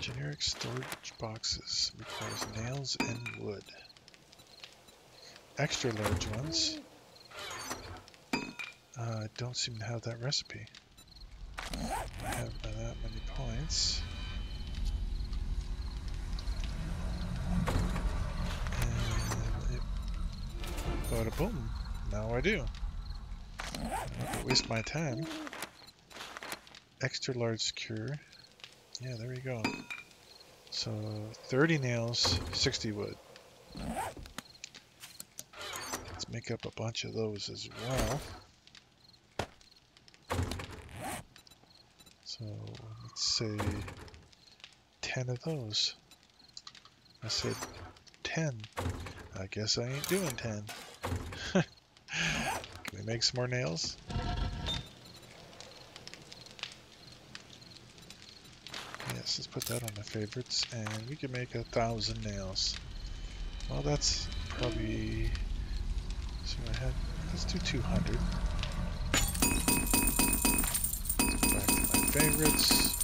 generic storage boxes requires nails and wood. Extra large ones. I don't seem to have that recipe. I have that many points. And it, bada boom. Now I do. I'm not gonna waste my time. Extra large cure. Yeah, there we go. So 30 nails, 60 wood. Let's make up a bunch of those as well. So let's say 10 of those. I said 10. I guess I ain't doing 10. Can we make some more nails? Yes, let's put that on the favorites, and we can make 1,000 nails. Well, that's probably... So I had... Let's do 200. Let's go back to my favorites.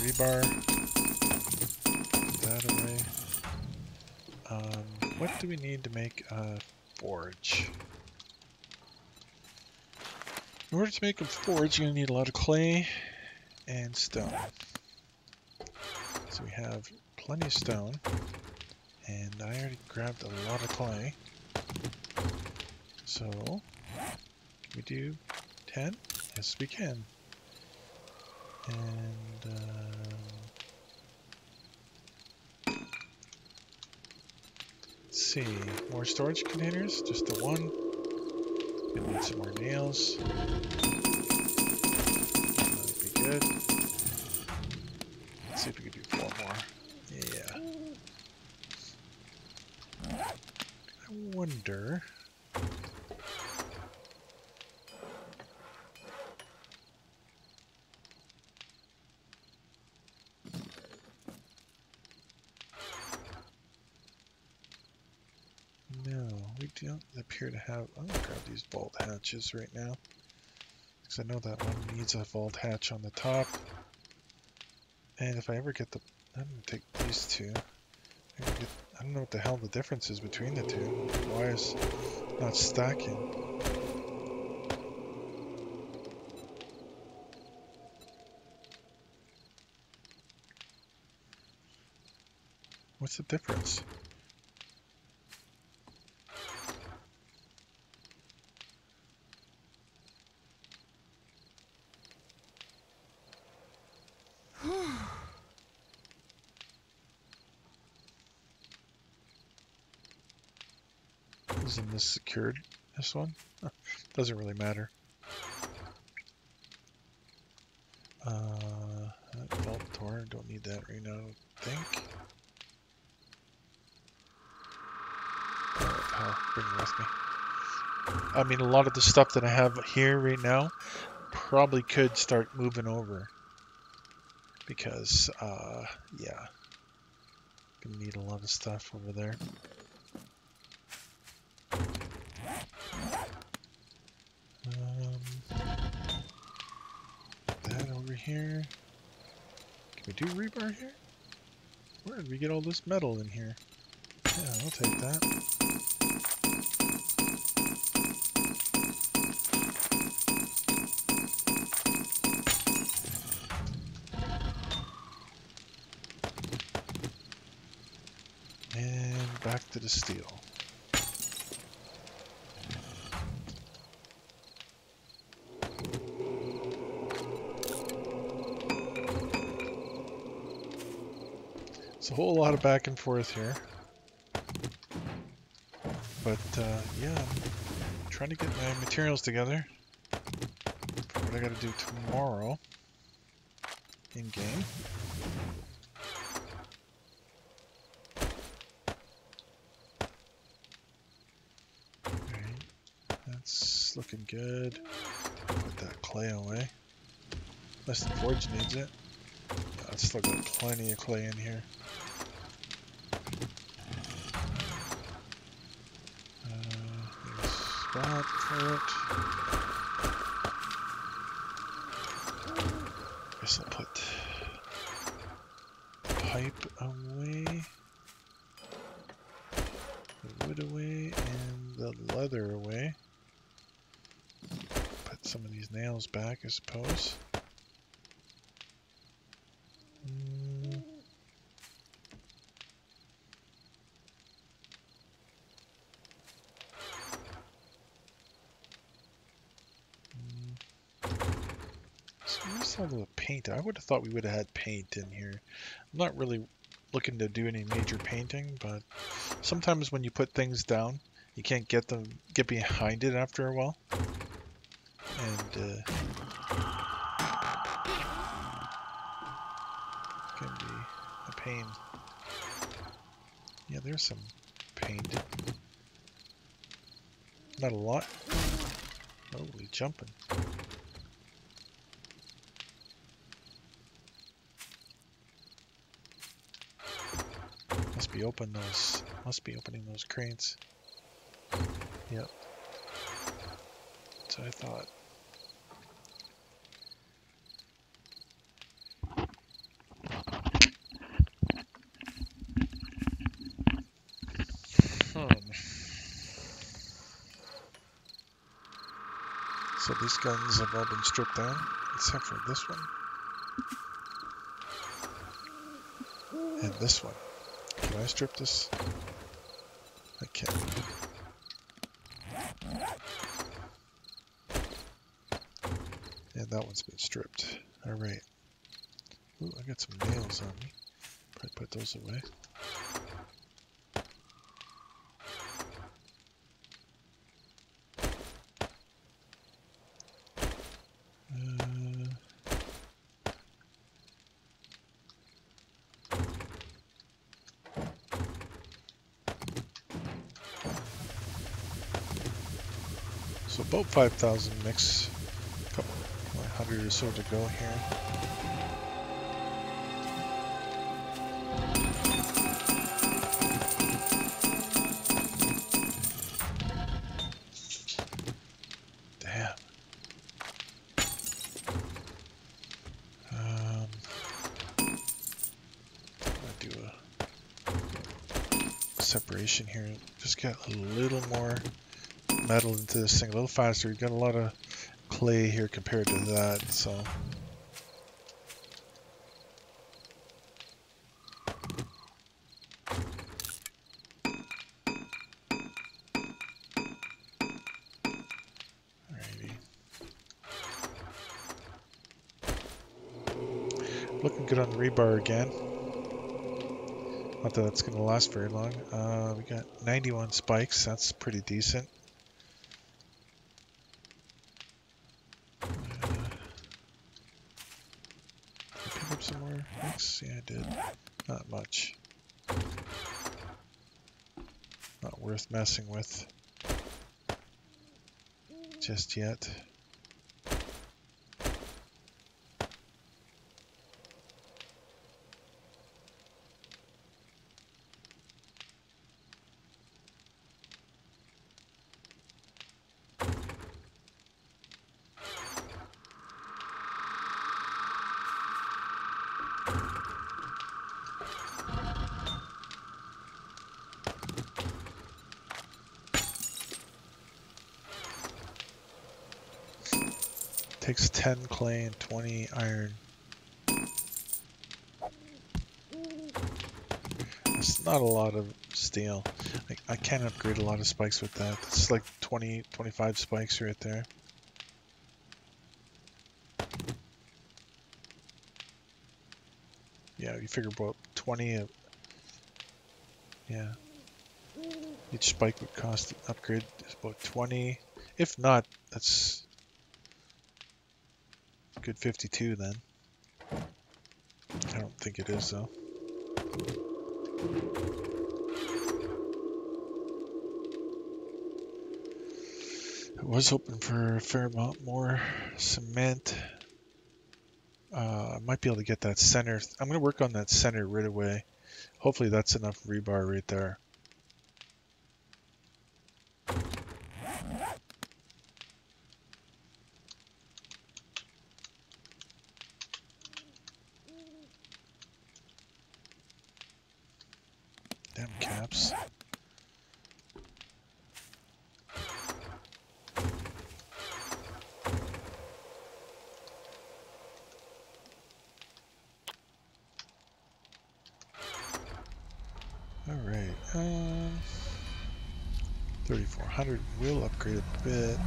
Rebar. Put that away. What do we need to make a forge? In order to make a forge, you're going to need a lot of clay and stone. So we have plenty of stone, and I already grabbed a lot of clay. So, can we do 10? Yes, we can. And, let's see, more storage containers, just the one. We need some more nails. That'd be good. Let's see if we can do 4 more. Yeah. I wonder... No, we don't appear to have... I'm going to grab these vault hatches right now. Because I know that one needs a vault hatch on the top. And if I ever get the... I'm going to take these two. I don't know what the hell the difference is between the two. Why is it not stacking? What's the difference? Isn't this secured, this one? Huh. Doesn't really matter. Vault door, don't need that right now, I think. I'll bring it with me. I mean, a lot of the stuff that I have here right now probably could start moving over. Because, yeah. Gonna need a lot of stuff over there. That over here. Can we do rebar here? Where did we get all this metal in here? Yeah, I'll take that. And back to the steel. It's a whole lot of back and forth here. But, yeah, I'm trying to get my materials together for what I gotta do tomorrow in-game. Alright, that's looking good. Put that clay away. Unless the forge needs it. I've still got plenty of clay in here. Spot for it. Guess I'll put pipe away, the wood away, and the leather away. some of these nails back, I suppose. So where's all the paint? I would have thought we would have had paint in here. I'm not really looking to do any major painting, but sometimes when you put things down, you can't get behind it after a while. And can be a pain. Yeah, there's some paint. Not a lot. Holy jumping. Must be opening those crates. Yep. So I thought. So these guns have all been stripped down, except for this one. And this one. Can I strip this? I can. And that one's been stripped. Alright. Ooh, I got some nails on me. Probably put those away. So about 5,000 mix, a couple 100 or so to go here. Damn. I'm gonna do a separation here. Just get a little more metal into this thing a little faster. We've got a lot of clay here compared to that, so alrighty. Looking good on the rebar again. Not that that's going to last very long. We got 91 spikes. That's pretty decent. Pick up some more mix? Yeah, I did. Not much. Not worth messing with just yet. Takes 10 clay and 20 iron. It's not a lot of steel. I can't upgrade a lot of spikes with that. It's like 20, 25 spikes right there. Yeah, you figure about 20. Yeah. Each spike would cost an upgrade about 20. If not, that's a good 52 then. I don't think it is though. I was hoping for a fair amount more cement. I might be able to get that center. I'm going to work on that center right away. Hopefully that's enough rebar right there. Damn caps. 3400 will upgrade a bit.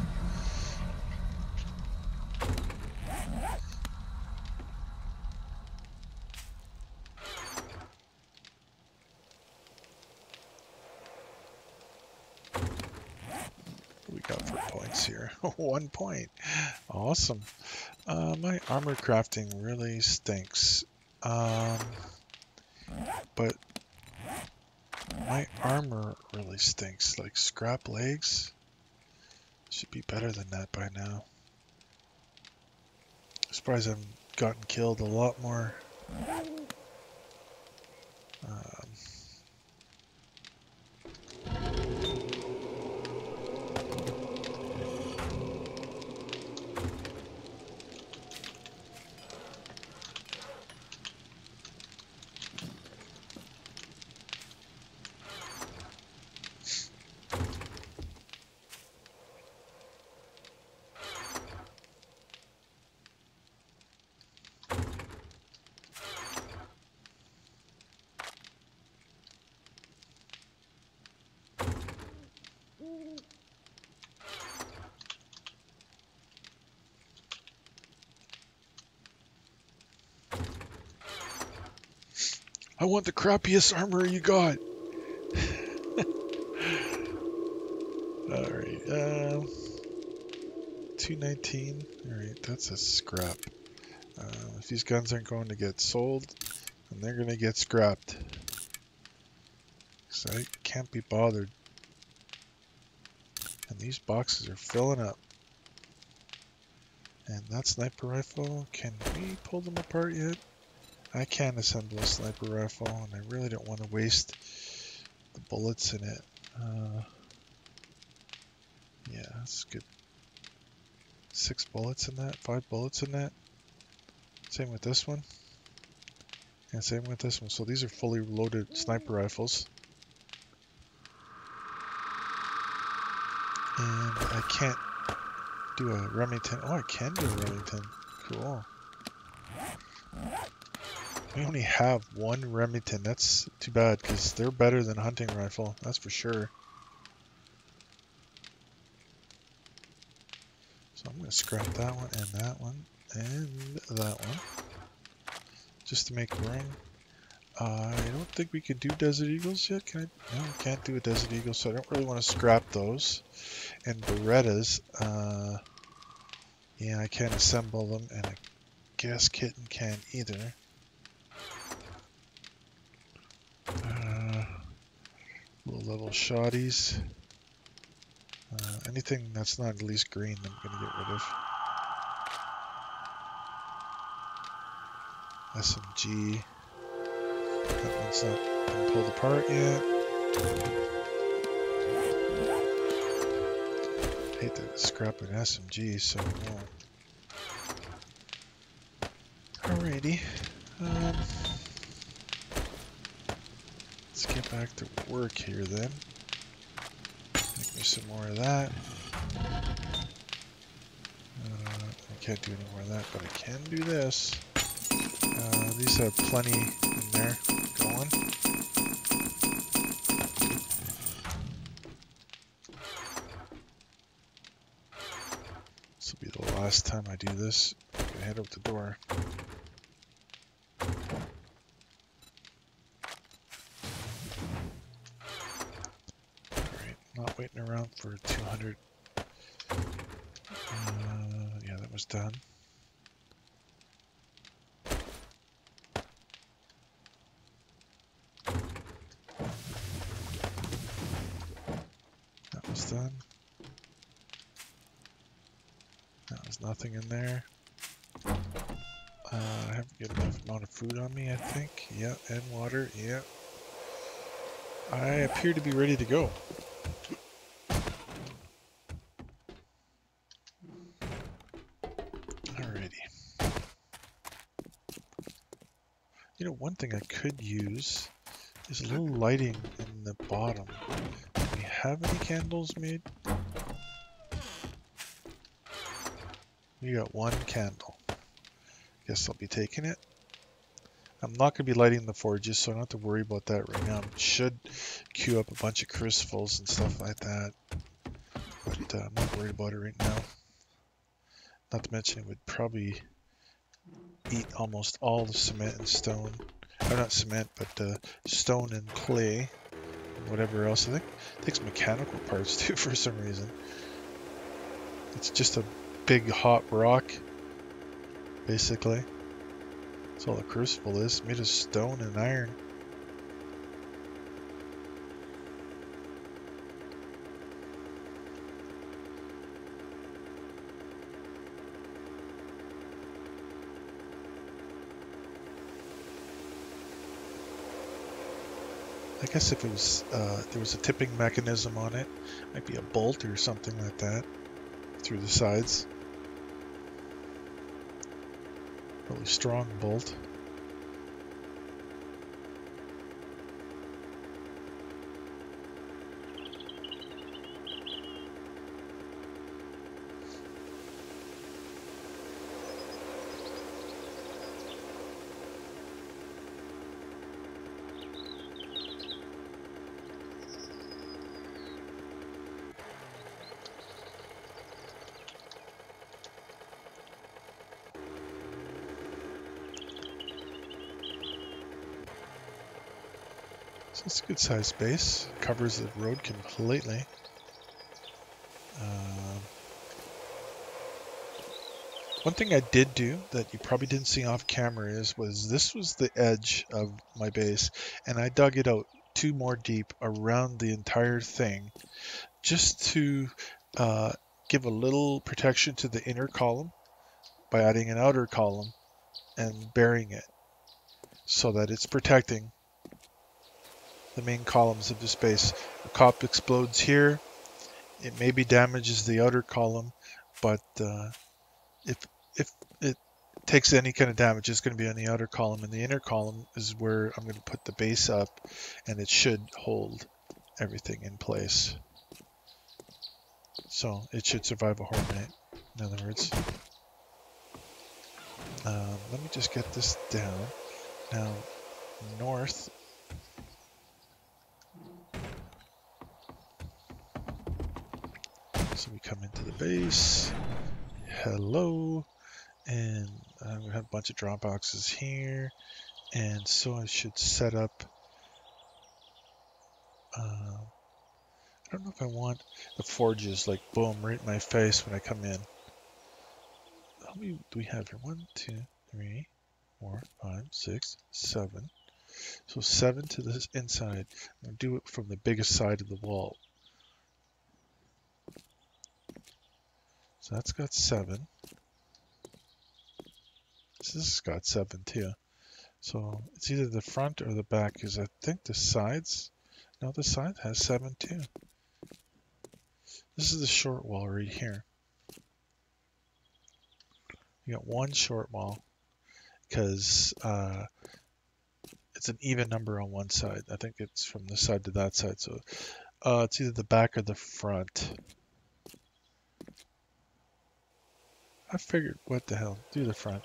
What do we got for points here? 1 point. Awesome. My armor crafting really stinks. But my armor really stinks. Like scrap legs should be better than that by now. I'm surprised I've gotten killed a lot more. I want the crappiest armor you got. Alright, 219. Alright, that's a scrap. If these guns aren't going to get sold, then they're going to get scrapped. So I can't be bothered. And these boxes are filling up. And that sniper rifle, can we pull them apart yet? I can assemble a sniper rifle, and I really don't want to waste the bullets in it. Yeah, that's good. 6 bullets in that, 5 bullets in that. Same with this one. And same with this one. So these are fully loaded sniper rifles. And I can't do a Remington. Oh, I can do a Remington. Cool. We only have 1 Remington. That's too bad, because they're better than a hunting rifle. That's for sure. So I'm going to scrap that one and that one and that one. Just to make room. I don't think we can do Desert Eagles yet. Can I? No, we can't do a Desert Eagle, so I don't really want to scrap those. And Berettas, yeah, I can't assemble them, and I guess Kitten can't either. Low-level shotties. Anything that's not at least green, I'm going to get rid of. SMG. That one's not been pulled apart yet. I hate to scrap an SMG, so I won't. Alrighty. Let's get back to work here then. Make me some more of that. I can't do any more of that, but I can do this. These have plenty in there going. This will be the last time I do this. I'm gonna head out the door. Alright, not waiting around for 200. Yeah, that was done. That was done. There's nothing in there. I haven't got enough amount of food on me, I think. Yeah, and water. Yeah. I appear to be ready to go. Alrighty. You know, one thing I could use is a little lighting in the bottom. Do we have any candles made? We got 1 candle. Guess I'll be taking it. I'm not going to be lighting the forges, so I don't have to worry about that right now. I should queue up a bunch of crucibles and stuff like that, but I'm not worried about it right now. Not to mention it would probably eat almost all the cement and stone. Or not cement, but stone and clay. And whatever else. I think it takes mechanical parts too for some reason. It's just a big hot rock, basically. That's all the crucible is, made of stone and iron. I guess if it was, there was a tipping mechanism on it, might be a bolt or something like that through the sides. Really strong bolt. So it's a good sized base. Covers the road completely. One thing I did do that you probably didn't see off camera was this was the edge of my base, and I dug it out 2 more deep around the entire thing just to give a little protection to the inner column by adding an outer column and burying it so that it's protecting the main columns of the space. The cop explodes here. It maybe damages the outer column, but if it takes any kind of damage, it's going to be on the outer column, and the inner column is where I'm going to put the base up, and it should hold everything in place. So it should survive a Hornet, in other words. Let me just get this down. Now, north. So we come into the base. Hello. And I'm going to have a bunch of drop boxes here. And so I should set up... I don't know if I want the forges like boom right in my face when I come in. How many do we have here? 1, 2, 3, 4, 5, 6, 7. So 7 to this inside. I'm going to do it from the biggest side of the wall. So that's got 7. This has got 7 too. So it's either the front or the back, because I think the sides... No, the side has 7 too. This is the short wall right here. You got 1 short wall because it's an even number on one side. I think it's from this side to that side. So it's either the back or the front. I figured, what the hell, do the front.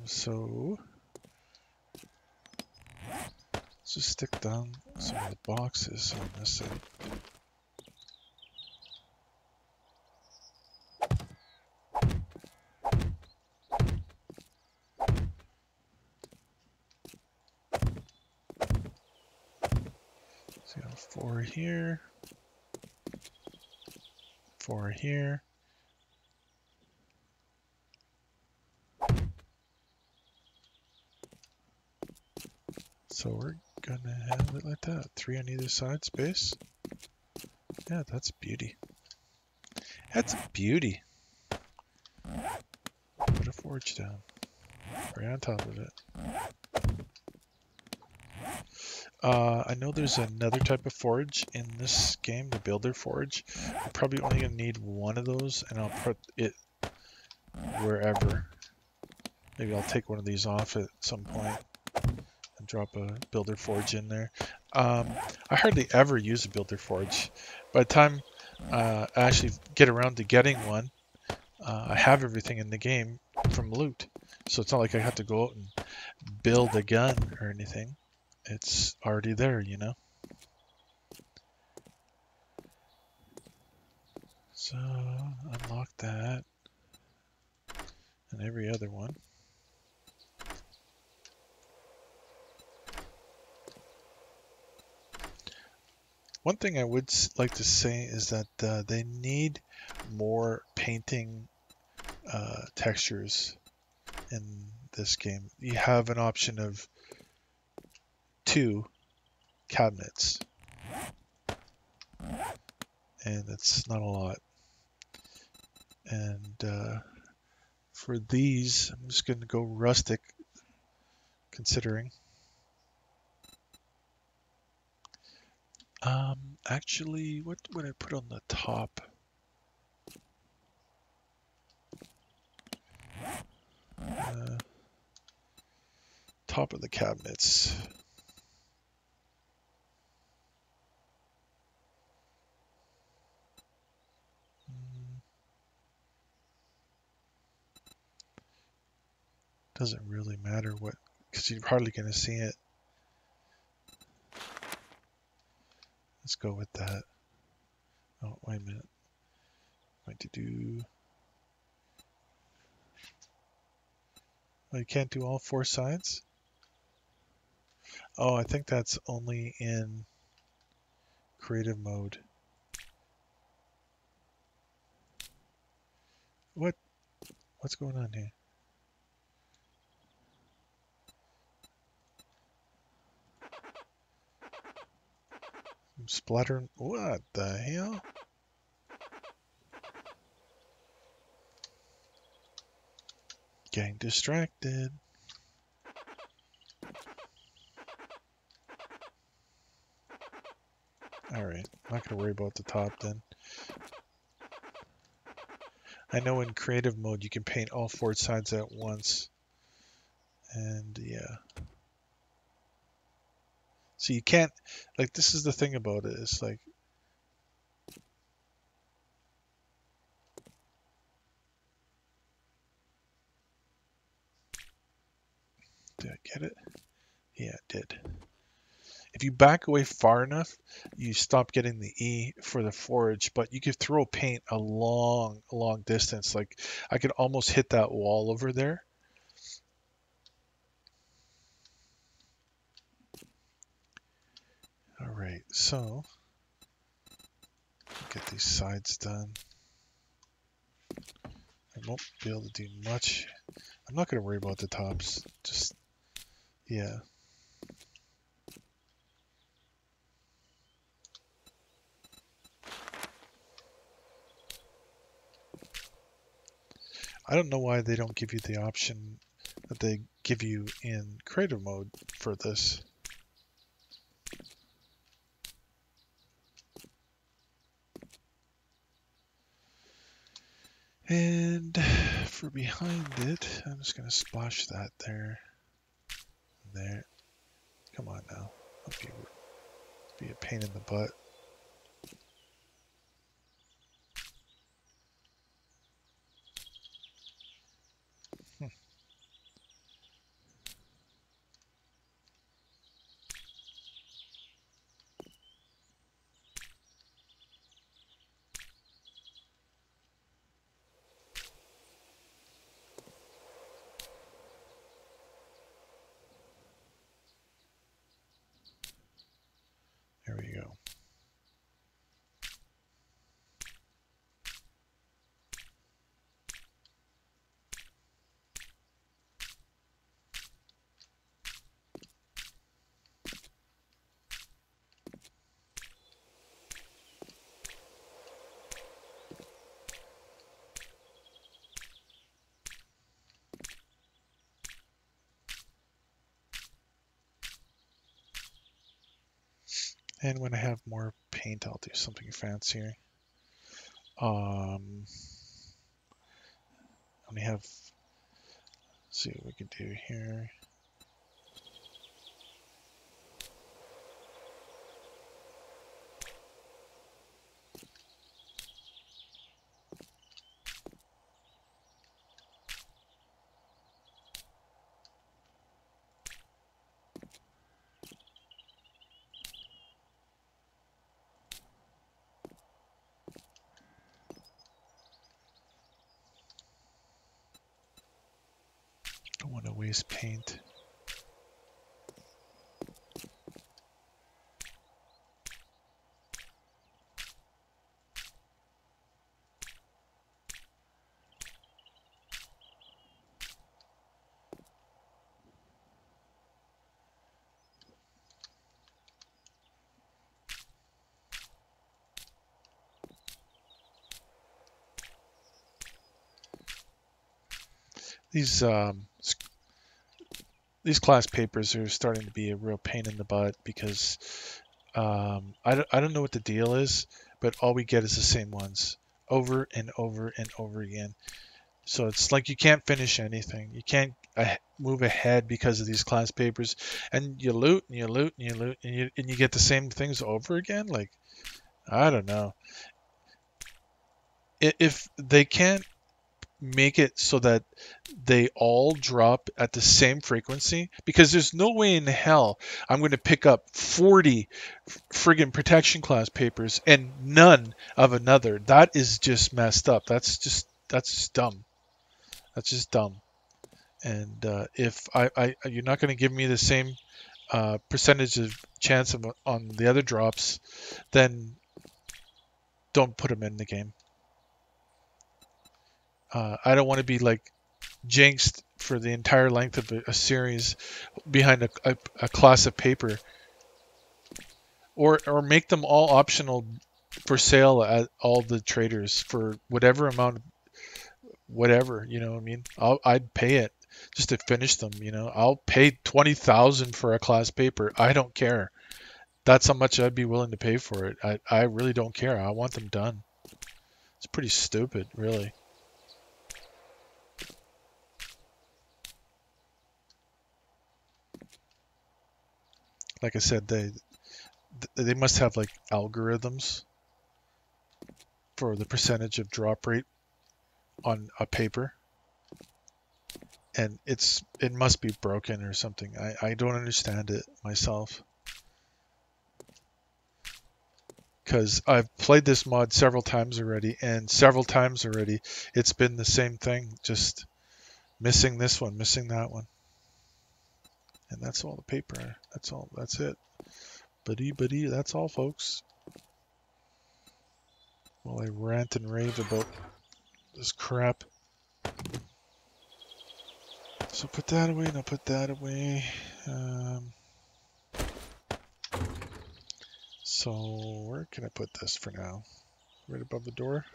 So let's just stick down some of the boxes on this side. So you got 4 here, 4 here. So we're gonna have it like that. 3 on either side, space. Yeah, that's beauty. That's a beauty. Put a forge down. Right on top of it. I know there's another type of forge in this game, the builder forge. I'm probably only gonna need 1 of those, and I'll put it wherever. Maybe I'll take one of these off at some point and drop a builder forge in there. I hardly ever use a builder forge. By the time I actually get around to getting one, I have everything in the game from loot. So it's not like I have to go out and build a gun or anything. It's already there, you know? So unlock that and every other one. One thing I would like to say is that they need more painting textures in this game. You have an option of 2 cabinets, and it's not a lot. And for these, I'm just going to go rustic, considering. Actually, what would I put on the top? Top of the cabinets. Doesn't really matter what, because you're hardly going to see it. Let's go with that. Oh, wait a minute. Going to do. Oh, you can't do all 4 sides? Oh, I think that's only in creative mode. What's going on here? I'm splattering. What the hell? Getting distracted. Alright, I'm not going to worry about the top then. I know in creative mode you can paint all 4 sides at once. And yeah. So you can't, like, this is the thing about it. It's like, did I get it? Yeah, it did. If you back away far enough, you stop getting the E for the forge, but you could throw paint a long distance. Like, I could almost hit that wall over there. All right, so get these sides done. I won't be able to do much. I'm not going to worry about the tops. Just, yeah. I don't know why they don't give you the option that they give you in creative mode for this. And for behind it, I'm just going to splash that there. There. Come on now. Don't be a pain in the butt. There we go. And when I have more paint, I'll do something fancier. Only have, let's see what we can do here. want to waste paint. These class papers are starting to be a real pain in the butt because I don't know what the deal is, but all we get is the same ones over and over and over again. So it's like you can't finish anything. You can't move ahead because of these class papers, and you loot and you loot and you loot and you get the same things over again. Like, I don't know. If they can't make it so that they all drop at the same frequency, because there's no way in hell I'm going to pick up 40 friggin' protection class papers and none of another. That is just messed up. That's just dumb. That's just dumb. And if you're not going to give me the same percentage of chance on the other drops, then don't put them in the game. I don't want to be like jinxed for the entire length of a series behind a class of paper, or make them all optional for sale at all the traders for whatever amount, whatever, you know what I mean? I'd pay it just to finish them, you know. I'll pay 20,000 for a class paper. I don't care. That's how much I'd be willing to pay for it. I really don't care. I want them done. It's pretty stupid, really. Like I said, they must have like algorithms for the percentage of drop rate on a paper, and it must be broken or something. I don't understand it myself, because I've played this mod several times already, and several times already it's been the same thing, just missing this one, missing that one. And that's all the paper. That's it. Buddy, that's all, folks. While I rant and rave about this crap. So put that away, and I'll put that away. So where can I put this for now? Right above the door?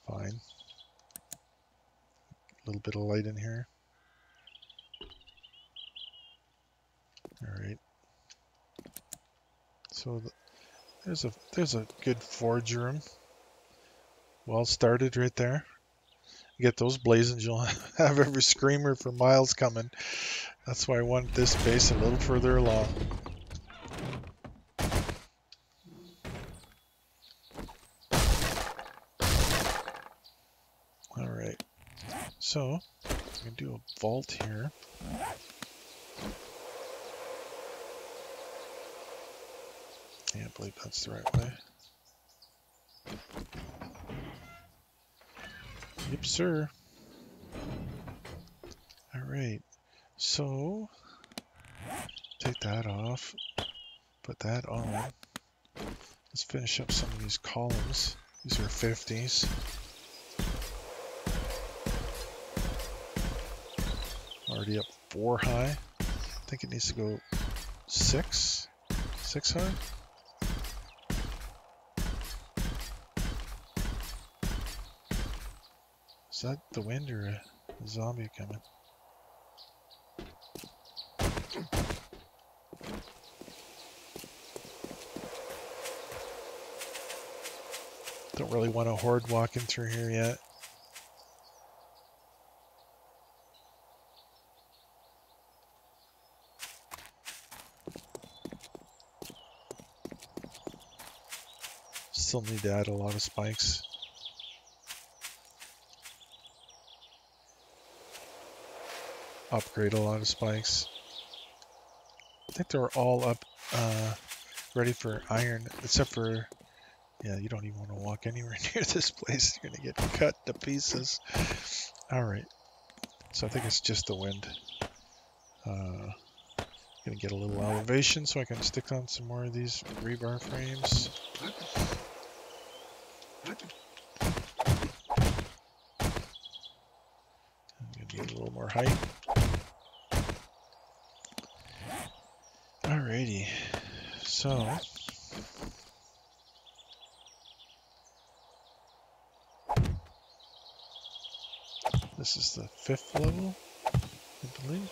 Fine. A little bit of light in here. Alright. So there's a good forge room. Well started right there. You get those blazing, you'll have every screamer for miles coming. That's why I want this base a little further along. Alright. So, I'm going to do a vault here. I can't believe that's the right way. Yep, sir. Alright, so take that off, put that on. Let's finish up some of these columns. These are 50s. Already up 4 high. I think it needs to go 6 high. Is that the wind or a zombie coming? Don't really want a horde walking through here yet. Still need to add a lot of spikes. Upgrade a lot of spikes. I think they're all up, ready for iron, except for, yeah, you don't even want to walk anywhere near this place. You're going to get cut to pieces. Alright. So I think it's just the wind. Gonna get a little elevation so I can stick on some more of these rebar frames. I'm gonna need a little more height. Alrighty, so this is the 5th level, I believe.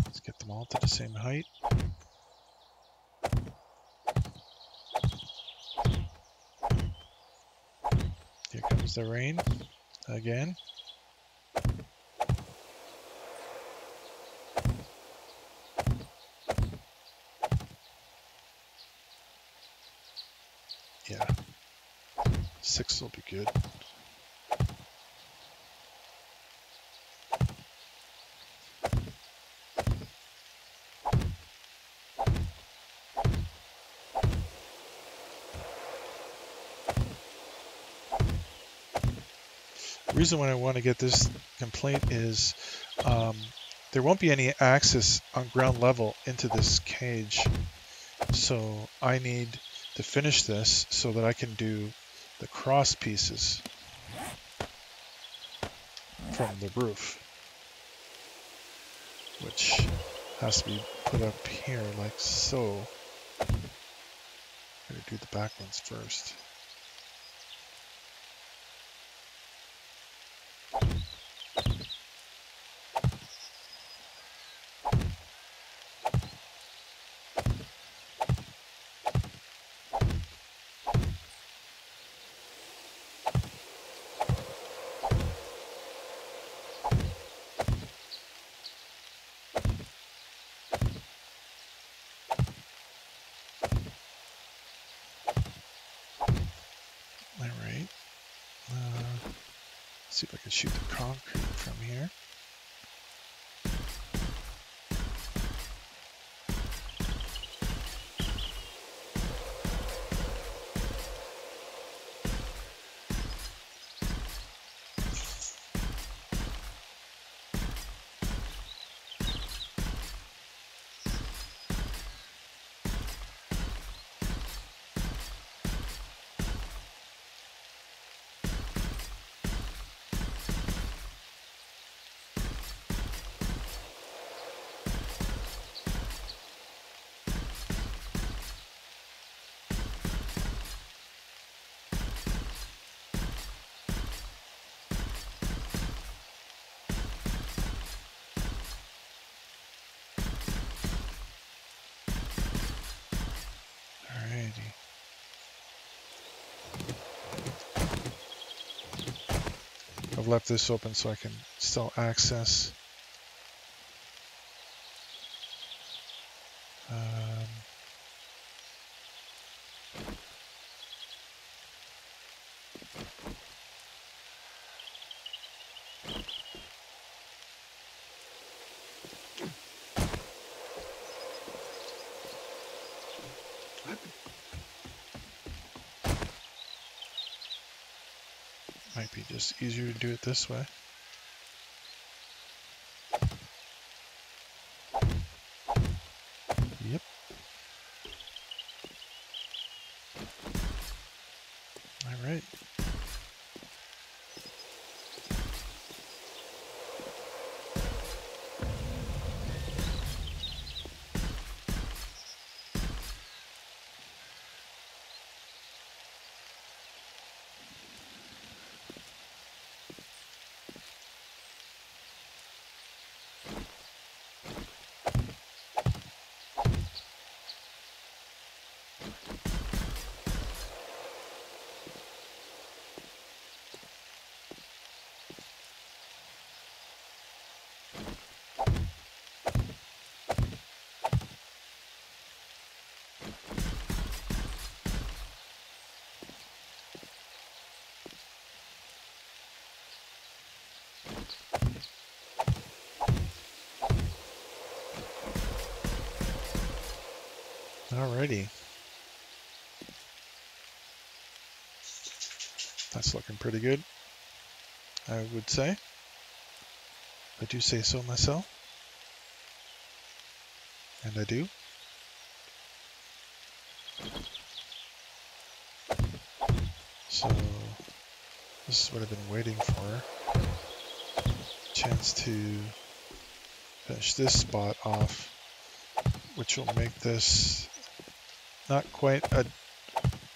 Let's get them all to the same height. Here comes the rain again. Yeah, 6 will be good. The reason why I want to get this complete is there won't be any access on ground level into this cage. So I need to finish this so that I can do the cross pieces from the roof, which has to be put up here like so. I'm going to do the back ones first. Alright. See if I can shoot the concrete from here. Alrighty. I've left this open so I can still access. Might be just easier to do it this way. Yep. All right. Alrighty. That's looking pretty good, I would say. I do say so myself. And I do. So this is what I've been waiting for. Chance to finish this spot off, which will make this not quite a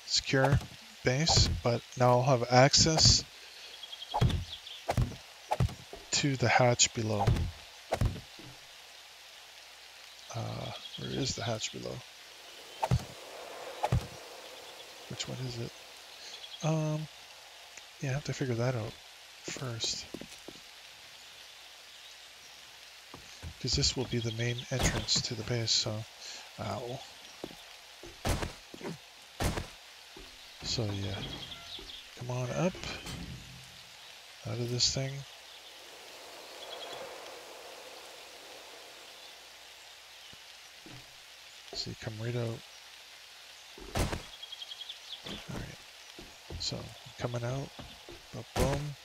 secure base, but now I'll have access to the hatch below. Where is the hatch below? Which one is it? Yeah, I have to figure that out first. Because this will be the main entrance to the base, so... Ow. So yeah. Come on up. Out of this thing. So you come right out. Alright. So, coming out. Boom.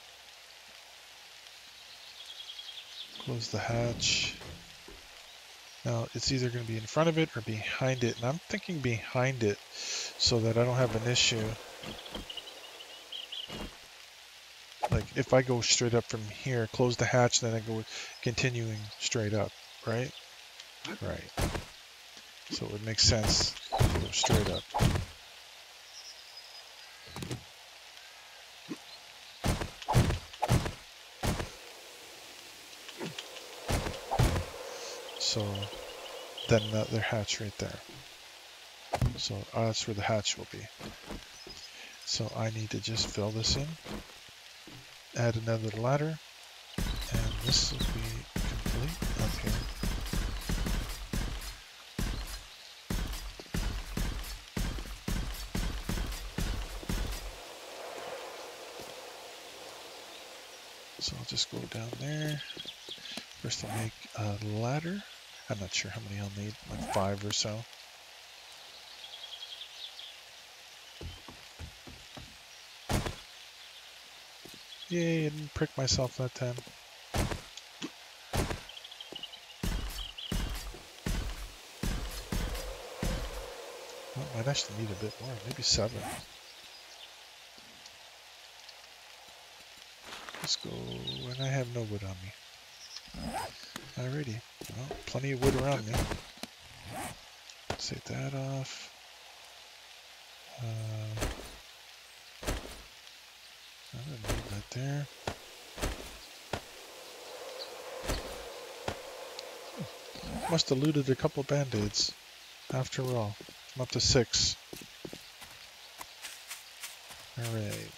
Close the hatch. Now, it's either going to be in front of it or behind it. And I'm thinking behind it so that I don't have an issue. Like, if I go straight up from here, close the hatch, then I go continuing straight up, right? Right. So it would make sense to go straight up. So then another hatch right there. So that's where the hatch will be. So I need to just fill this in, add another ladder, and this will be complete up here. So I'll just go down there. First I'll make a ladder. I'm not sure how many I'll need, like 5 or so. Yay, I didn't prick myself that time. Well, I might actually need a bit more, maybe 7. Let's go, and I have no wood on me. Alrighty, well, plenty of wood around me. Let's take that off. I don't need that there. Must have looted a couple band-aids. After all, I'm up to 6. Alright.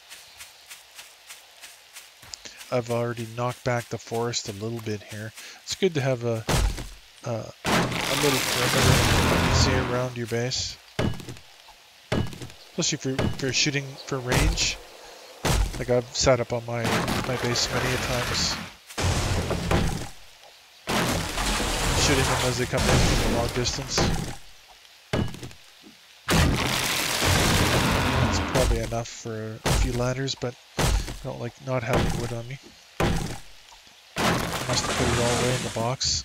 I've already knocked back the forest a little bit here. It's good to have a little perimeter see around your base, especially if you're shooting for range. Like I've sat up on my base many a times, shooting them as they come in from a long distance. That's probably enough for a few ladders, but I don't like not having wood on me. I must have put it all away in the box.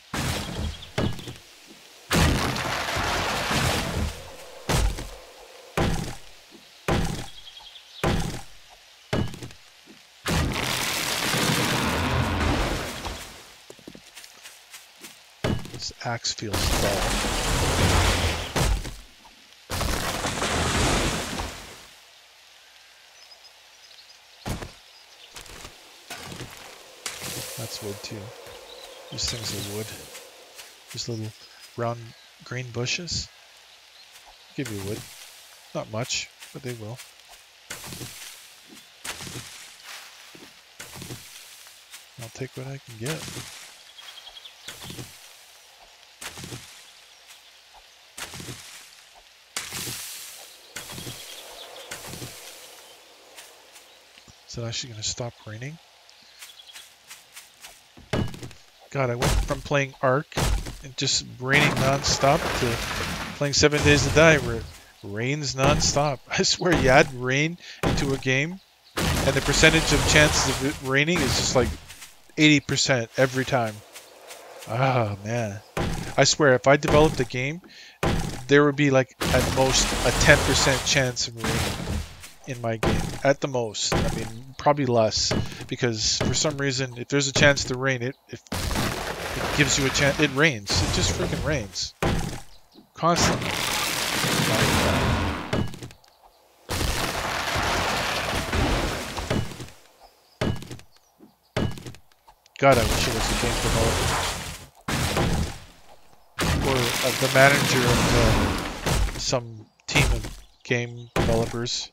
This axe feels dull. That's wood too. These things are wood. These little round green bushes give you wood. Not much, but they will. I'll take what I can get. Is it actually going to stop raining? God, I went from playing Ark and just raining non-stop to playing 7 Days to Die where it rains non-stop. I swear you add rain into a game and the percentage of chances of it raining is just like 80% every time. Oh man. I swear if I developed a game, there would be like at most a 10% chance of rain in my game. At the most. I mean, probably less. Because for some reason, if there's a chance to rain, it gives you a chance. It rains. It just freaking rains. Constantly. God, I wish it was a game developer. Or the manager of some team of game developers.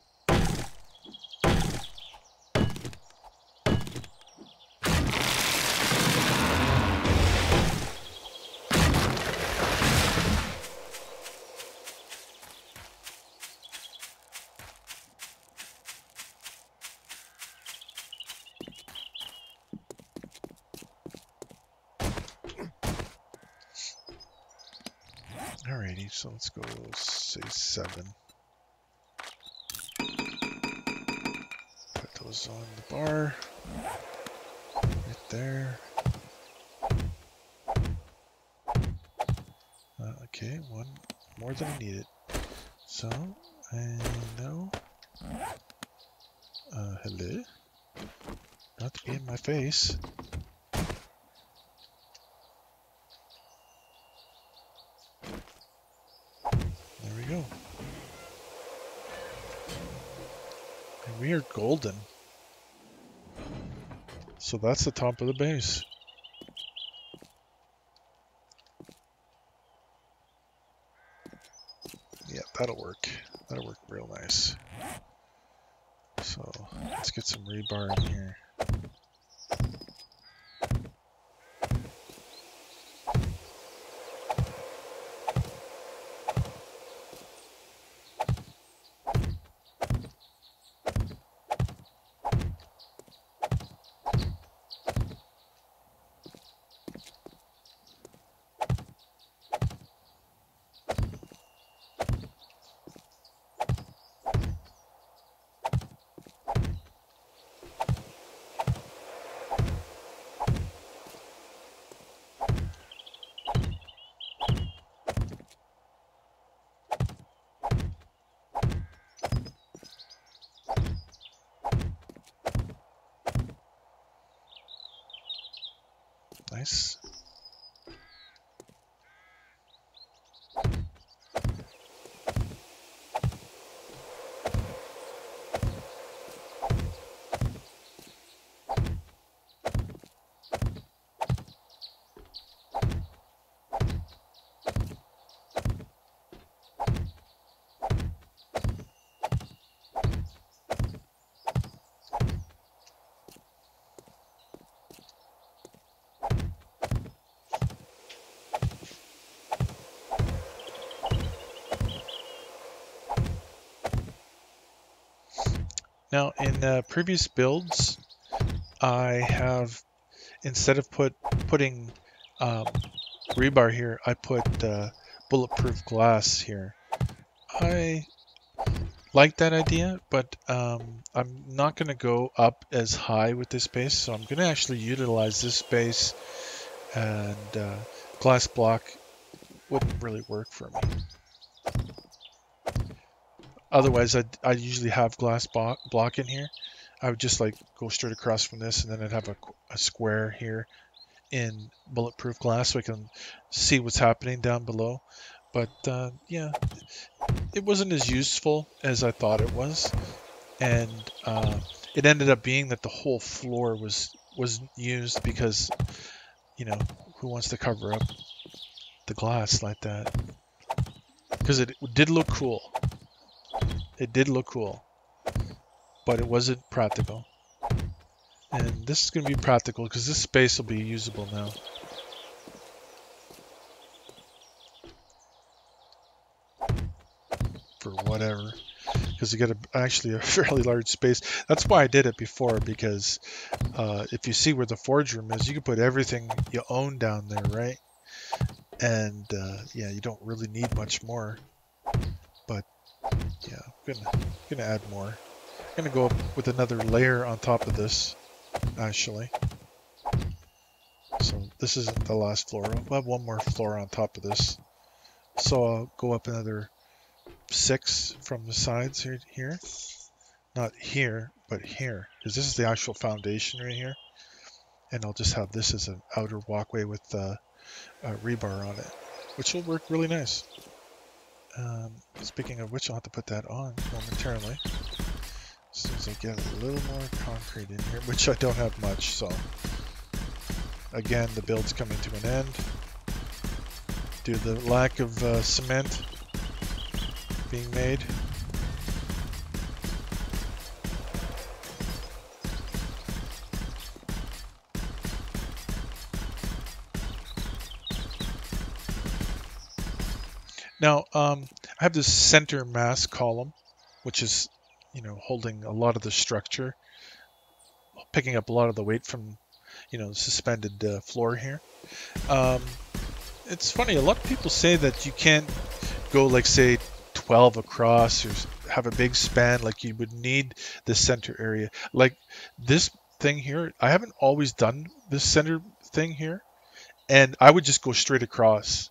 Alrighty, so let's go say 7. Put those on the bar. Right there. Okay, one more than I needed. So, I know. Hello? Not to be in my face. There we go. And we are golden. So that's the top of the base. Yeah, that'll work. That'll work real nice. So let's get some rebar in here. Nice. Now, in previous builds, I have, instead of putting rebar here, I put bulletproof glass here. I like that idea, but I'm not going to go up as high with this base, so I'm going to actually utilize this base, and glass block wouldn't really work for me. Otherwise, I usually have glass block in here. I would just like go straight across from this, and then I'd have a square here in bulletproof glass so I can see what's happening down below. But yeah, it wasn't as useful as I thought it was, and it ended up being that the whole floor was used because, you know, who wants to cover up the glass like that? Because it did look cool. It did look cool, but it wasn't practical. And this is going to be practical because this space will be usable now. For whatever. Because you get actually a fairly large space. That's why I did it before, because if you see where the forge room is, you can put everything you own down there, right? And yeah, you don't really need much more, but yeah, I'm gonna add more. I'm gonna go up with another layer on top of this, actually. So this isn't the last floor. I'll have one more floor on top of this. So I'll go up another 6 from the sides here. Not here, but here, because this is the actual foundation right here. And I'll just have this as an outer walkway with rebar on it, which will work really nice. Speaking of which, I'll have to put that on momentarily. As soon as I get a little more concrete in here, which I don't have much, so again, the build's coming to an end due to the lack of cement being made. Now, I have this center mass column, which is, holding a lot of the structure, picking up a lot of the weight from, the suspended floor here. It's funny, a lot of people say that you can't go like, say, 12 across or have a big span, like you would need the center area. Like this thing here, I haven't always done this center thing here, and I would just go straight across.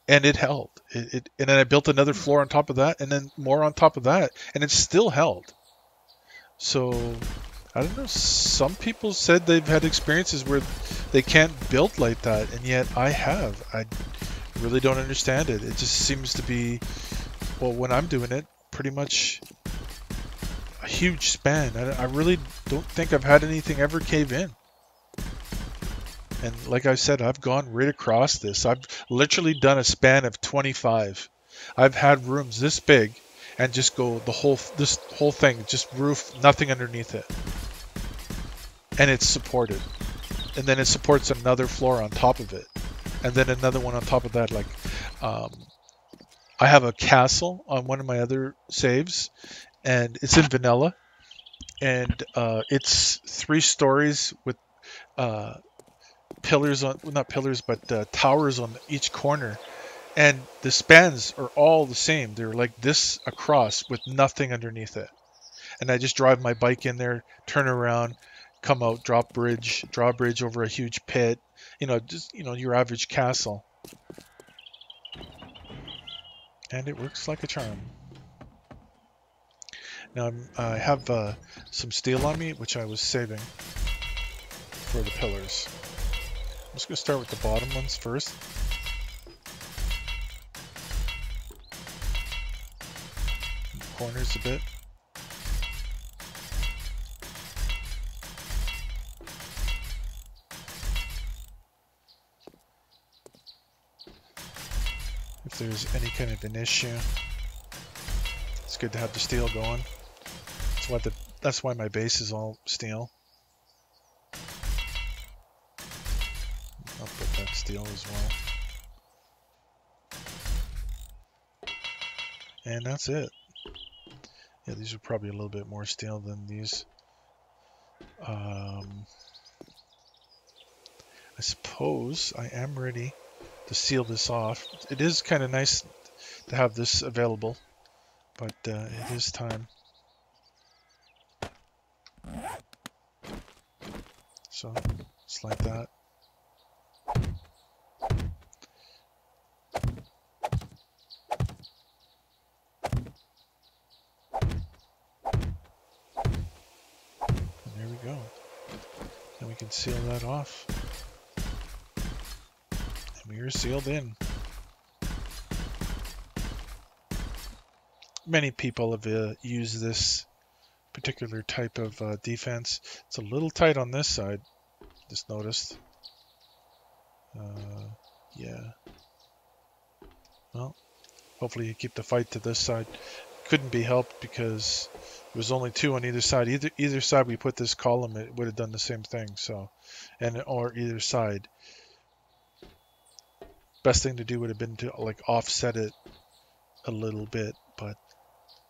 And it held. And then I built another floor on top of that, and then more on top of that, and it still held. So I don't know. Some people said they've had experiences where they can't build like that, and yet I have. I really don't understand it. It just seems to be, well, when I'm doing it, pretty much a huge span. I really don't think I've had anything ever cave in. And like I said, I've gone right across this. I've literally done a span of 25. I've had rooms this big and just go this whole thing, just roof, nothing underneath it. And it's supported. And then it supports another floor on top of it. And then another one on top of that. Like, I have a castle on one of my other saves, and it's in vanilla. And it's 3 stories with pillars on, well, not pillars, but towers on each corner, and the spans are all the same. They're like this across with nothing underneath it. And I just drive my bike in there, turn around, come out, draw a bridge over a huge pit. Just your average castle, and it works like a charm. Now I have some steel on me, which I was saving for the pillars. I'm just going to start with the bottom ones first. Corners a bit. If there's any kind of an issue, it's good to have the steel going. That's why my base is all steel. I'll put that steel as well. And that's it. Yeah, these are probably a little bit more steel than these. I suppose I am ready to seal this off. It is kind of nice to have this available, but it is time. So, just like that. There we go. And we can seal that off. And we are sealed in. Many people have used this particular type of defense. It's a little tight on this side, just noticed. Yeah. Well, hopefully you keep the fight to this side. Couldn't be helped because there was only 2 on either side. Either side we put this column, it would have done the same thing. So, or either side. Best thing to do would have been to like offset it a little bit, but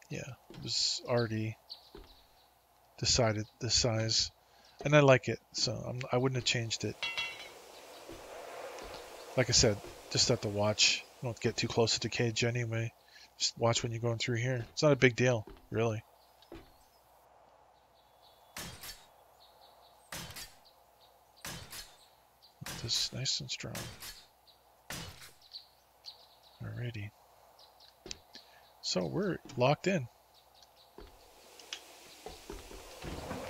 yeah, it was already decided the size, and I like it, so I wouldn't have changed it. Like I said, just have to watch. Don't get too close to the cage anyway. Just watch when you're going through here. It's not a big deal, really. This is nice and strong. Alrighty. So we're locked in.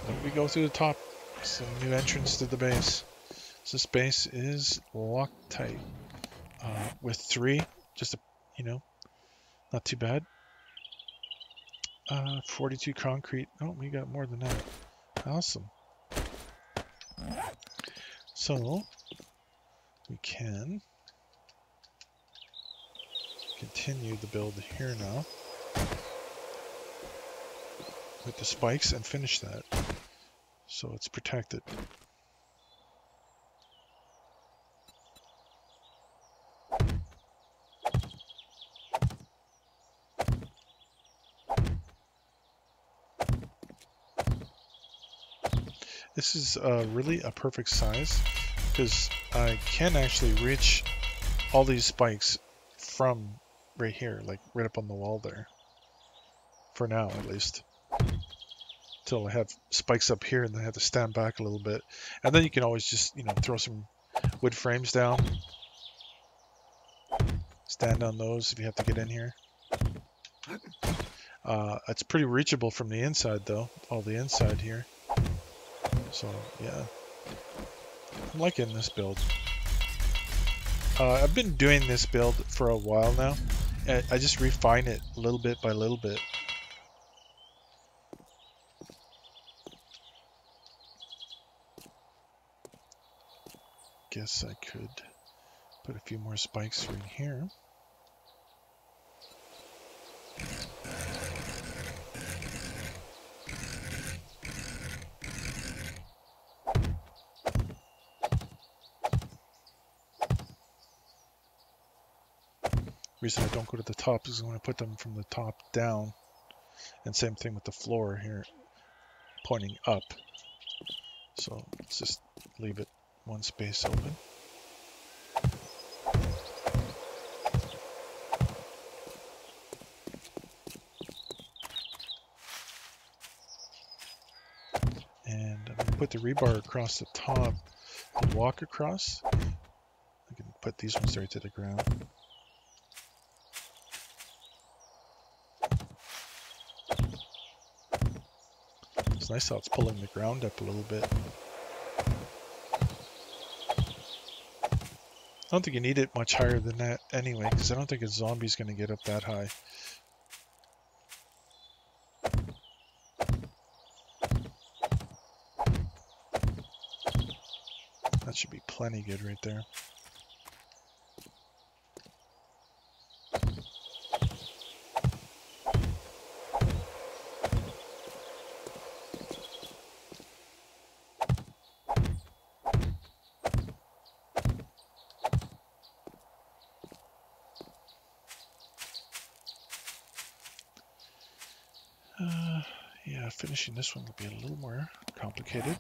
Then we go through the top. Some new entrance to the base. So this base is locked tight. With 3, just not too bad. 42 concrete. Oh, we got more than that. Awesome. So we can continue the build here now with the spikes and finish that. So it's protected. This is really a perfect size because I can actually reach all these spikes from right here, like right up on the wall there. For now, at least. Until I have spikes up here and then I have to stand back a little bit. And then you can always just, throw some wood frames down. Stand on those if you have to get in here. It's pretty reachable from the inside though. All the inside here. So, yeah. I'm liking this build. I've been doing this build for a while now. I just refine it little bit by little bit. Guess I could put a few more spikes in here. The reason I don't go to the top is I'm going to put them from the top down. And same thing with the floor here, pointing up. So let's just leave it one space open. And I'm going to put the rebar across the top to walk across. I can put these ones right to the ground. It's nice how it's pulling the ground up a little bit. I don't think you need it much higher than that anyway, because I don't think a zombie's going to get up that high. That should be plenty good right there. Yeah, finishing this one will be a little more complicated.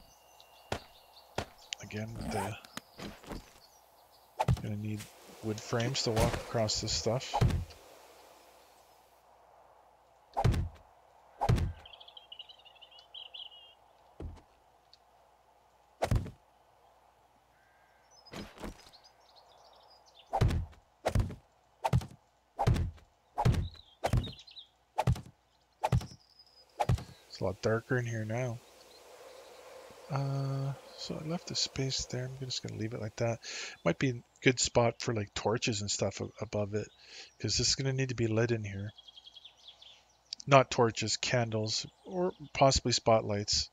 Again, with the gonna need wood frames to walk across this stuff. It's a lot darker in here now. So I left a space there. I'm just going to leave it like that. Might be a good spot for like torches and stuff above it, because this is going to need to be lit in here. Not torches, candles, or possibly spotlights.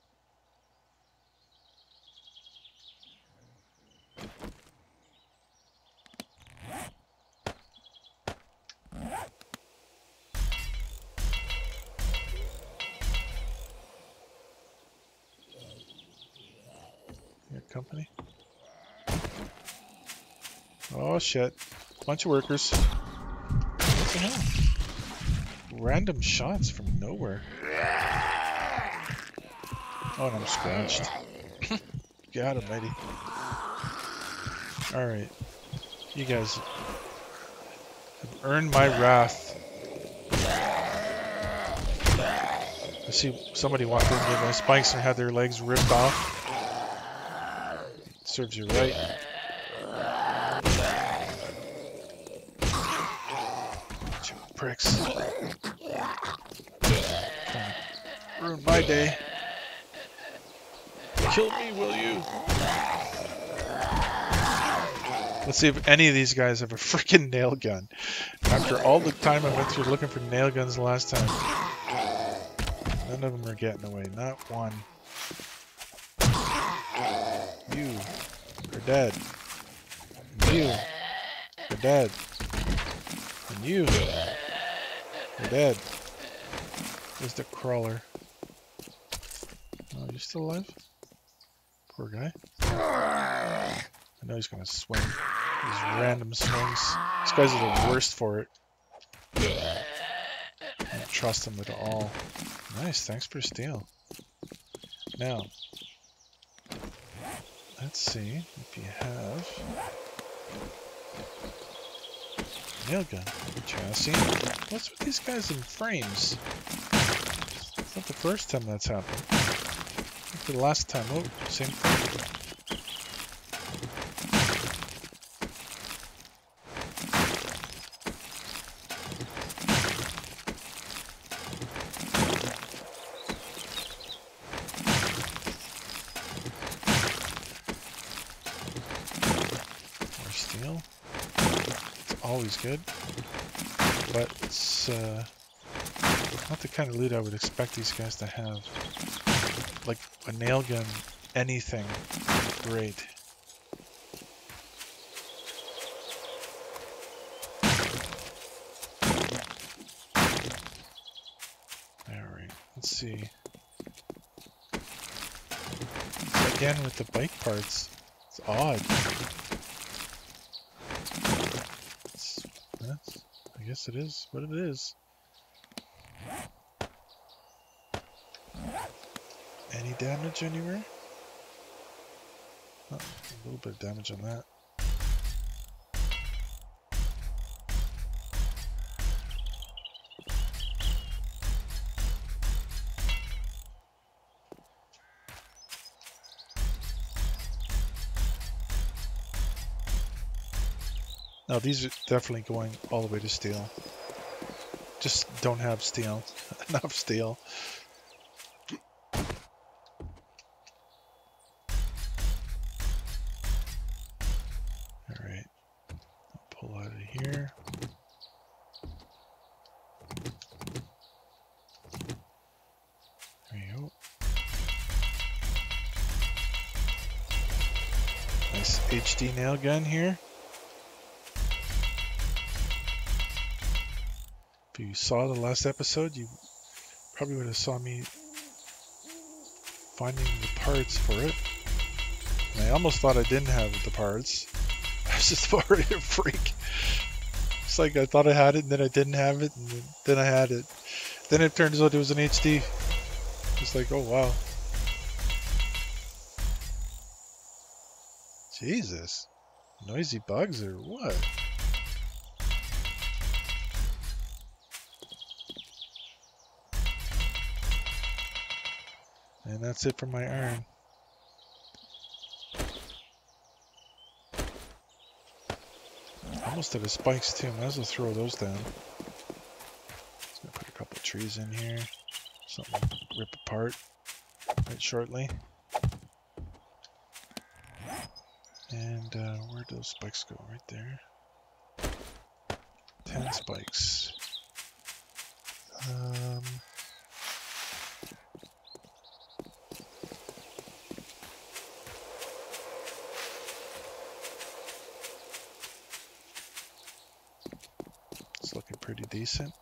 Company. Oh shit. Bunch of workers. What the hell? Random shots from nowhere. Oh, and I'm scratched. Got him, matey. Alright. You guys have earned my wrath. I see somebody walked in with my spikes and had their legs ripped off. Serves you right. You pricks. Ruined my day. Kill me, will you? Let's see if any of these guys have a freaking nail gun. After all the time I went through looking for nail guns last time, none of them are getting away. Not one. You are dead. You are dead. And you are dead. Where's the crawler? Oh, you still alive? Poor guy. I know he's gonna swing. These random swings. These guys are the worst for it. I don't trust them at all. Nice, thanks for steel. Now, let's see if you have nail gun chassis. What's with these guys in frames? It's not the first time that's happened. Not the last time. Oh, same thing. More steel. It's always good. But it's not the kind of loot I would expect these guys to have. Like a nail gun, anything, great. Alright, let's see. So again with the bike parts, it's odd. I guess it is what it is. Any damage anywhere? Oh, a little bit of damage on that. Now these are definitely going all the way to steel. Just don't have steel. Enough steel. Alright. Pull out of here. There you go. Nice HD nail gun here. If you saw the last episode, you probably would have saw me finding the parts for it. And I almost thought I didn't have the parts. I was just already a freak. It's like I thought I had it and then I didn't have it and then I had it. Then it turns out it was an HD. It's like, oh wow. Jesus. Noisy bugs or what? And that's it for my iron. Almost out of spikes too. Might as well throw those down. Just gonna put a couple of trees in here. Something to rip apart right shortly. And where'd those spikes go? Right there. 10 spikes. It's looking pretty decent.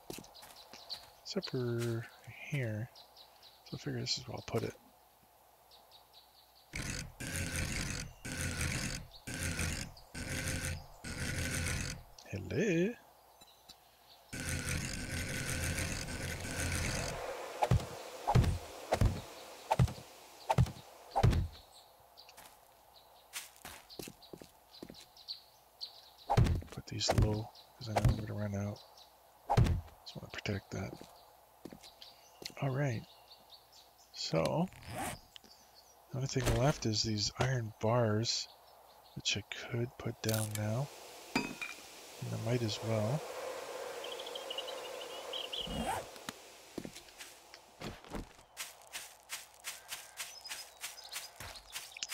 Except for here. So I figure this is where I'll put it. Hello? these low because I know I'm going to run out. Just want to protect that. All right. So the only thing left is these iron bars, which I could put down now. And I might as well.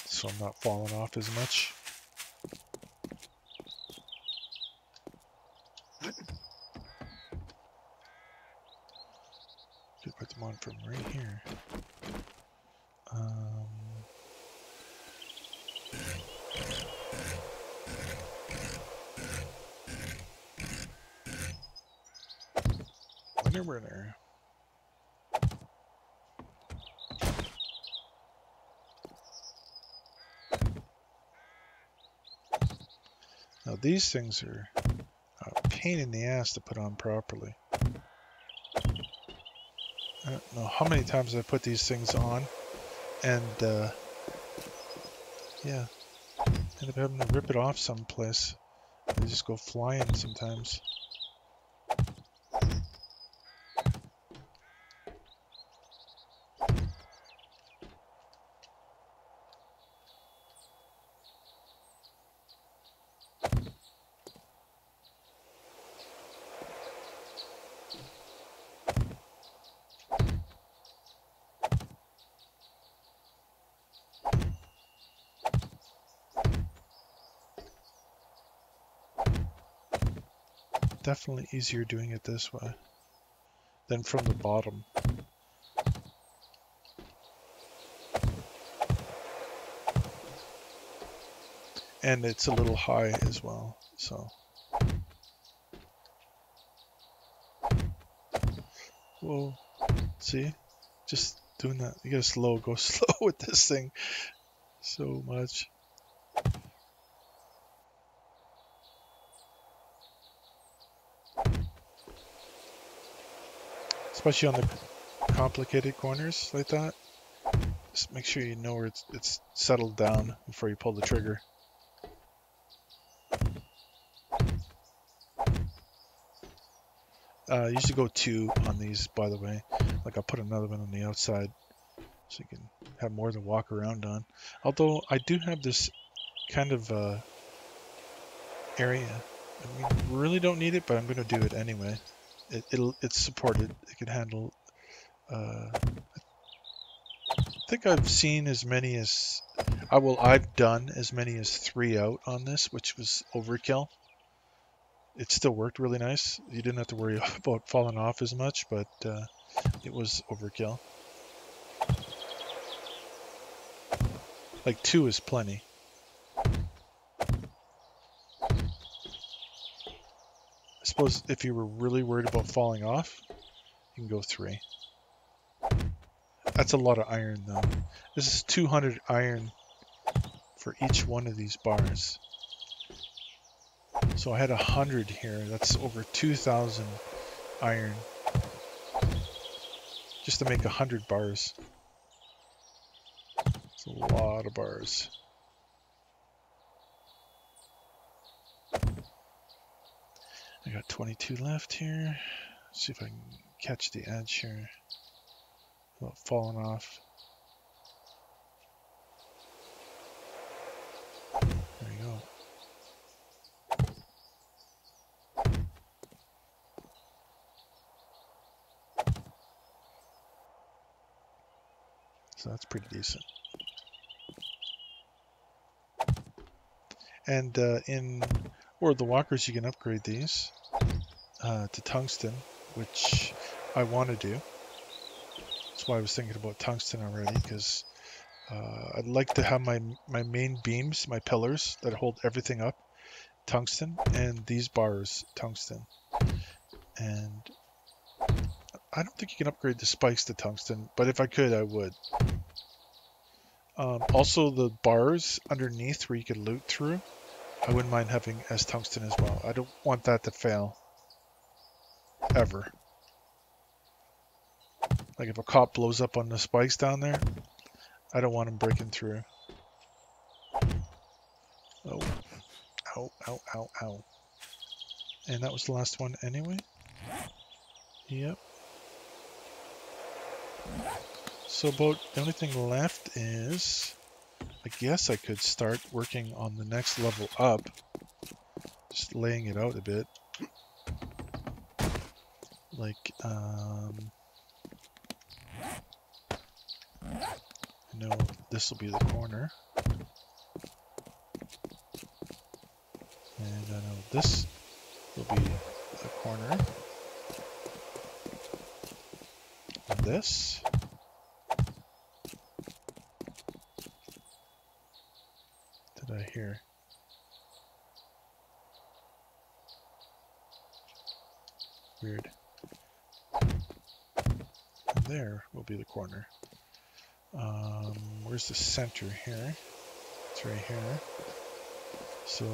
So I'm not falling off as much. Could put them on from right here. Winner. Now these things are a pain in the ass to put on properly. I don't know how many times I put these things on, and yeah, end up having to rip it off someplace. They just go flying sometimes. Definitely easier doing it this way than from the bottom. And it's a little high as well, so. Whoa, see? Just doing that. You gotta go slow with this thing so much. Especially on the complicated corners like that. Just make sure you know where it's settled down before you pull the trigger. I usually go 2 on these, by the way. Like I'll put another one on the outside so you can have more to walk around on. Although I do have this kind of area. I mean, really don't need it, but I'm going to do it anyway. It's supported. It can handle. I think I've seen as many as I've done as many as 3 out on this, which was overkill. It still worked really nice. You didn't have to worry about falling off as much, but it was overkill. Like 2 is plenty. I suppose if you were really worried about falling off, you can go 3. That's a lot of iron though. This is 200 iron for each one of these bars. So I had 100 here. That's over 2,000 iron just to make 100 bars. It's a lot of bars. I got 22 left here. Let's see if I can catch the edge here without falling off. There you go. So that's pretty decent. And in World of Walkers, you can upgrade these to tungsten, which I want to do. That's why I was thinking about tungsten already, because I'd like to have my main beams, my pillars that hold everything up, tungsten, and these bars, tungsten. And I don't think you can upgrade the spikes to tungsten, but if I could, I would. Also, the bars underneath where you could loot through, I wouldn't mind having as tungsten as well. I don't want that to fail. Ever. Like if a cop blows up on the spikes down there, I don't want him breaking through. Oh. Ow, ow, ow, ow. And that was the last one anyway. Yep. So about the only thing left is, I guess I could start working on the next level up. Just laying it out a bit. Like, I know this will be the corner. And I know this will be the corner. And this. Did I hear? Weird. And there will be the corner. Where's the center here? It's right here. So,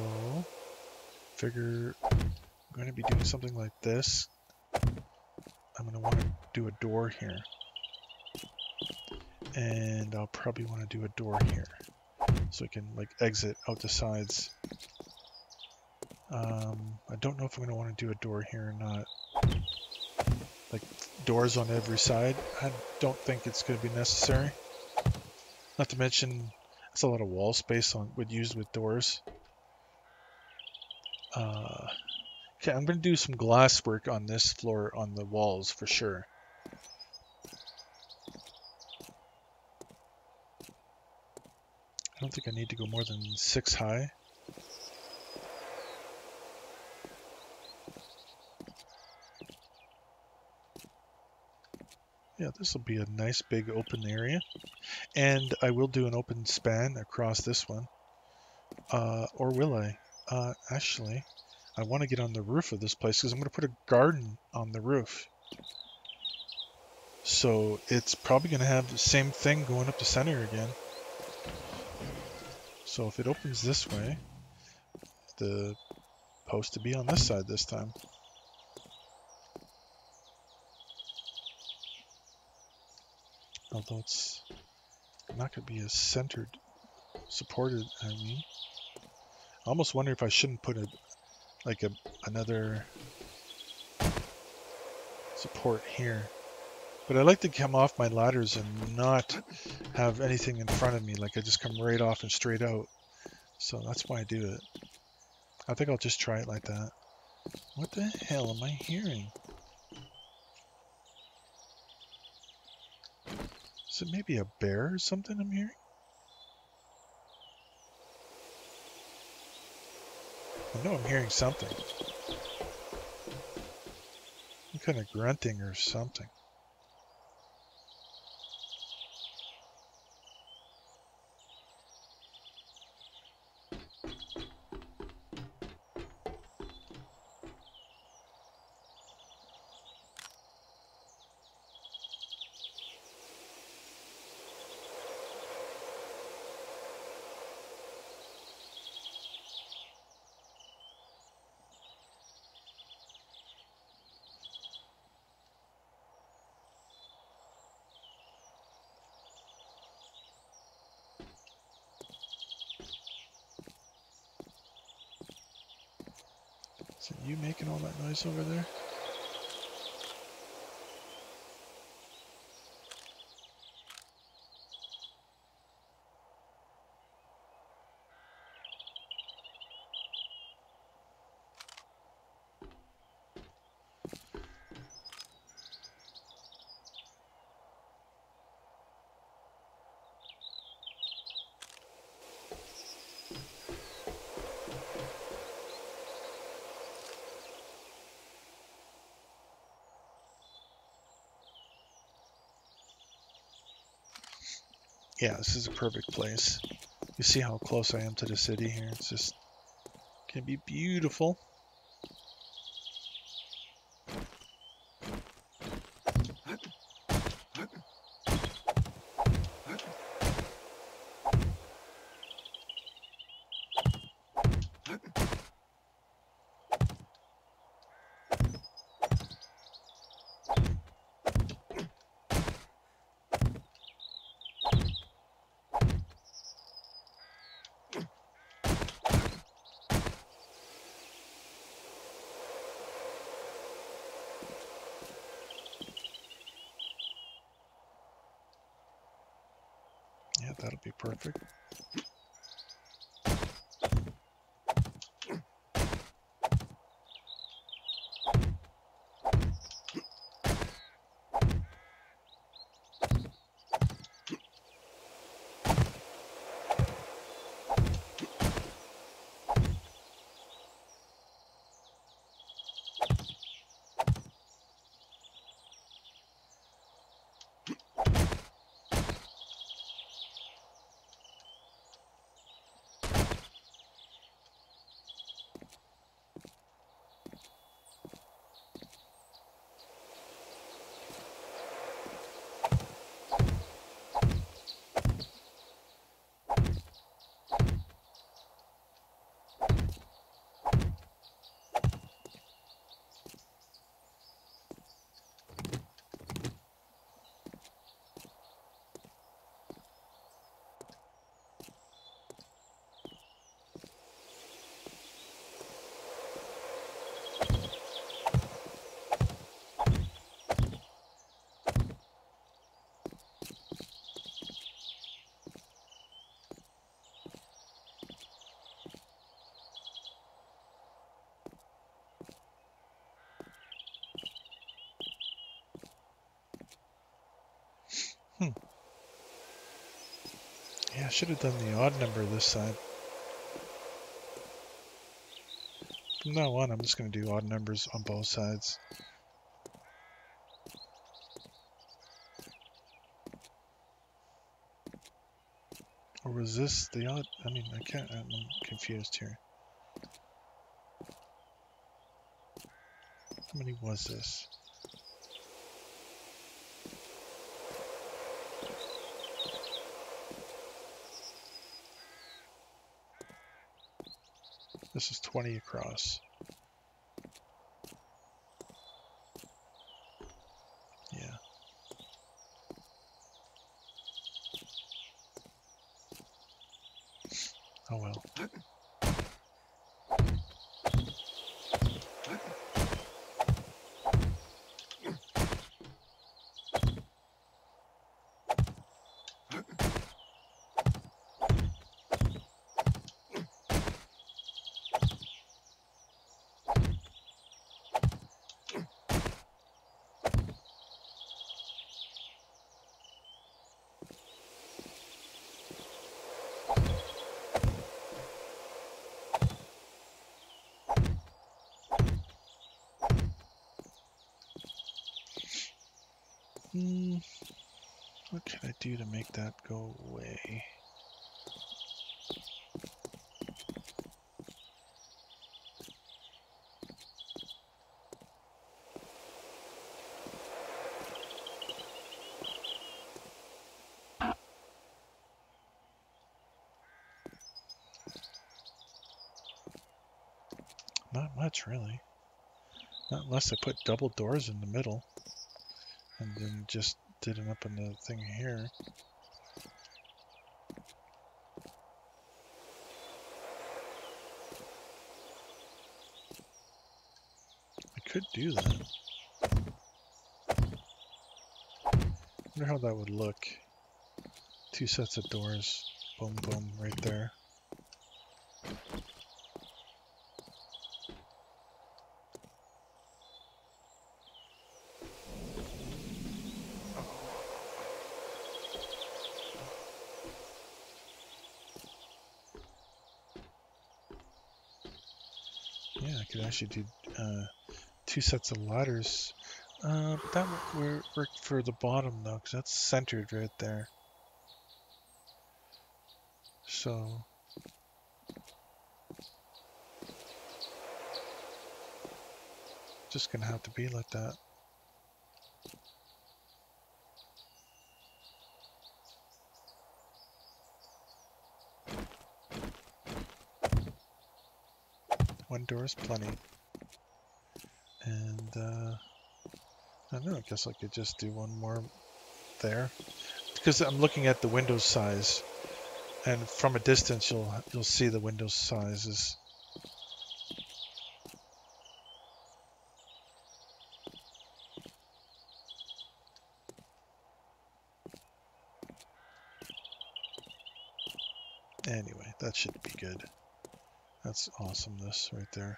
figure I'm going to be doing something like this. I'm going to want to do a door here. And I'll probably want to do a door here. So I can like exit out the sides. I don't know if I'm going to want to do a door here or not. Like doors on every side. I don't think it's going to be necessary. Not to mention, it's a lot of wall space would use with doors. Okay, I'm going to do some glass work on this floor on the walls for sure. I don't think I need to go more than 6 high. Yeah, this will be a nice big open area. And I will do an open span across this one. Or will I? Actually, I want to get on the roof of this place because I'm going to put a garden on the roof. So it's probably going to have the same thing going up the center again. So if it opens this way, the post to be on this side this time. Although it's not going to be as centered, supported, I mean. I almost wonder if I shouldn't put another support here. But I like to come off my ladders and not have anything in front of me, like I just come right off and straight out. So that's why I do it. I think I'll just try it like that. What the hell am I hearing? Is it maybe a bear or something I'm hearing? I know I'm hearing something. Some kind of grunting or something. Is it you making all that noise over there? Yeah, this is a perfect place. You see how close I am to the city here? It's just gonna be beautiful. That'll be perfect. Yeah, I should have done the odd number this side. From now on, I'm just going to do odd numbers on both sides. Or was this the odd? I mean, I'm confused here. How many was this? This is 20 across. Yeah. Oh well. What can I do to make that go away? Not much, really. Not unless I put double doors in the middle and then just did it up in the thing here. I could do that. Wonder how that would look. Two sets of doors. Boom, boom, right there. Yeah, I could actually do two sets of ladders. But that would work for the bottom though, because that's centered right there. So just gonna have to be like that. One door is plenty. And I don't know, I guess I could just do one more there. Because I'm looking at the window size, and from a distance you'll see the window sizes. Anyway, that should be good. That's awesomeness right there.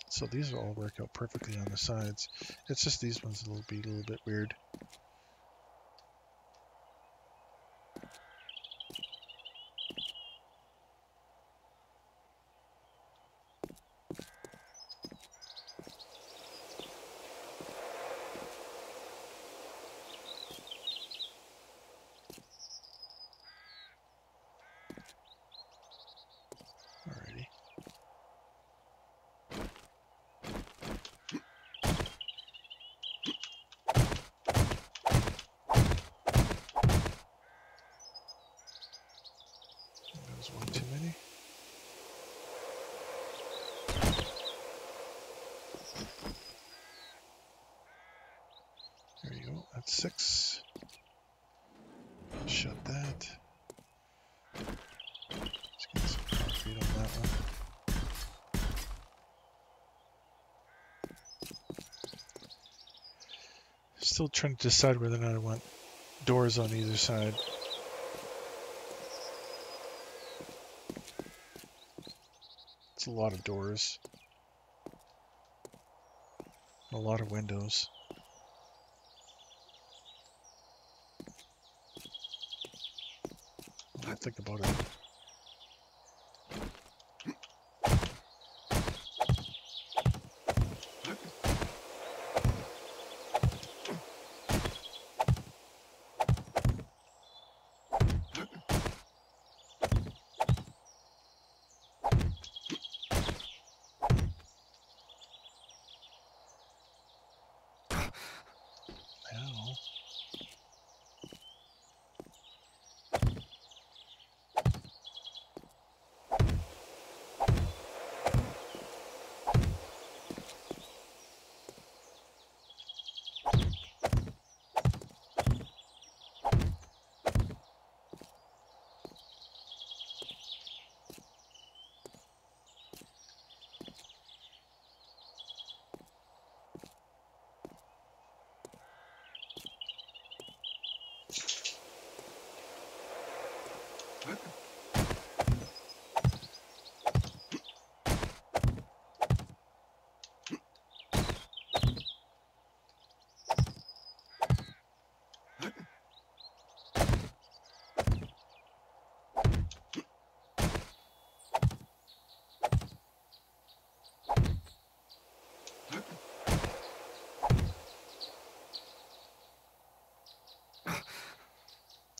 So these will all work out perfectly on the sides. It's just these ones will be a little bit weird. Alrighty. That was one too many. There you go. That's 6. Shut that. Let's get some concrete on that one. Still trying to decide whether or not I want doors on either side. It's a lot of doors. A lot of windows. I'll think about it. Now,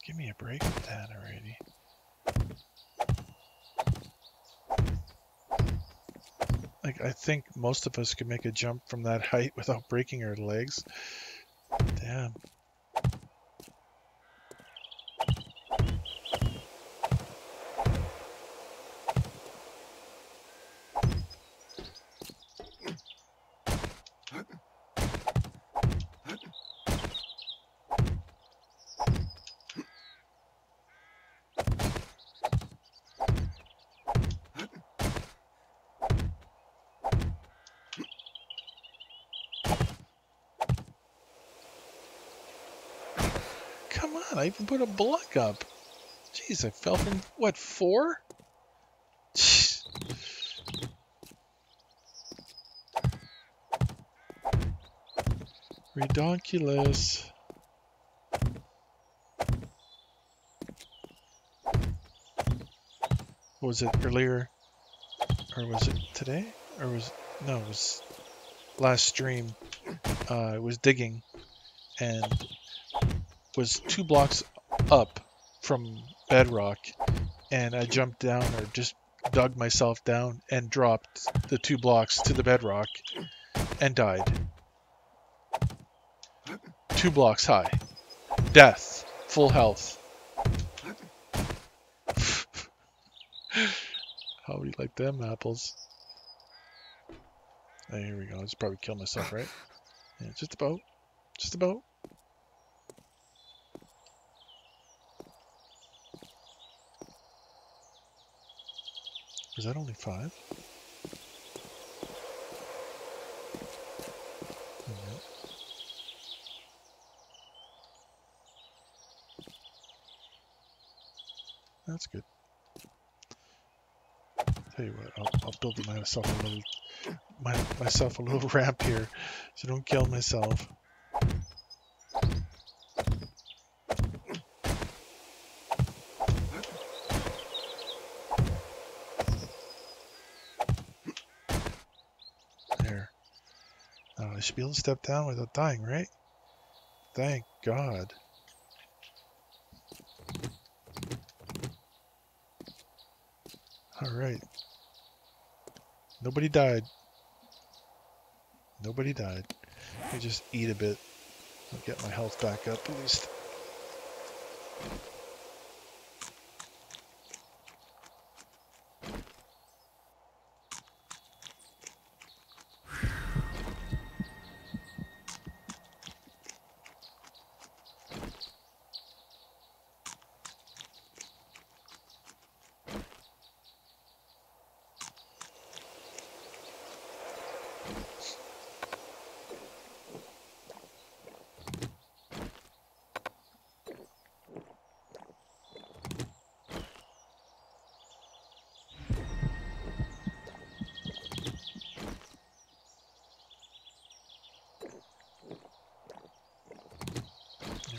give me a break with that already. Like, I think most of us could make a jump from that height without breaking our legs. Damn. Come on, I even put a block up. Jeez, I fell from, what, 4? Redonkulous. Was it earlier? Or was it today? Or was, no, it was last stream. I was digging and was 2 blocks up from bedrock, and I jumped down, or just dug myself down and dropped the 2 blocks to the bedrock and died. 2 blocks high. Death. Full health. How do you like them apples? Oh, here we go. Let's probably kill myself, right? Yeah, just about. Just about. Was that only 5? That's good. Tell you what, I'll build myself a little ramp here, so don't kill myself. There. Now I should be able to step down without dying, right? Thank God. All right. Nobody died. Nobody died. Let me just eat a bit. I'll get my health back up at least.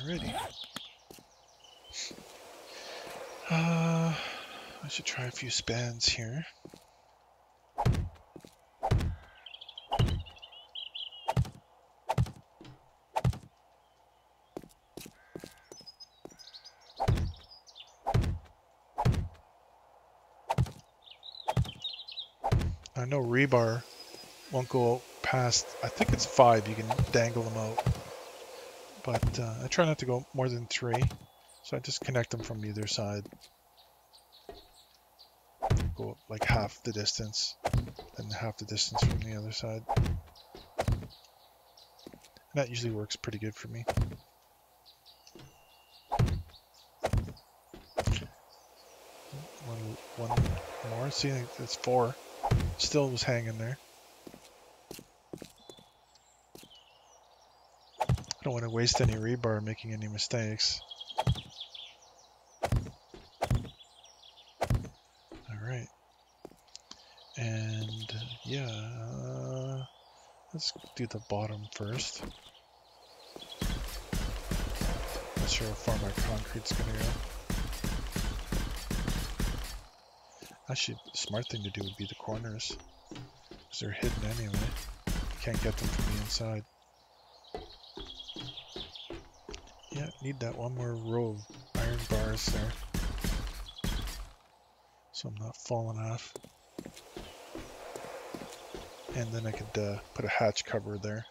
Alrighty. I should try a few spans here. I know rebar won't go past, I think it's 5, you can dangle them out. But I try not to go more than 3, so I just connect them from either side. Go like half the distance, and half the distance from the other side. And that usually works pretty good for me. One more, see, it's 4. Still was hanging there. I don't want to waste any rebar making any mistakes. Alright. And yeah, let's do the bottom first. Not sure how far my concrete's gonna go. Actually, the smart thing to do would be the corners, because they're hidden anyway. You can't get them from the inside. Yeah, need that one more row of iron bars there, so I'm not falling off. And then I could put a hatch cover there.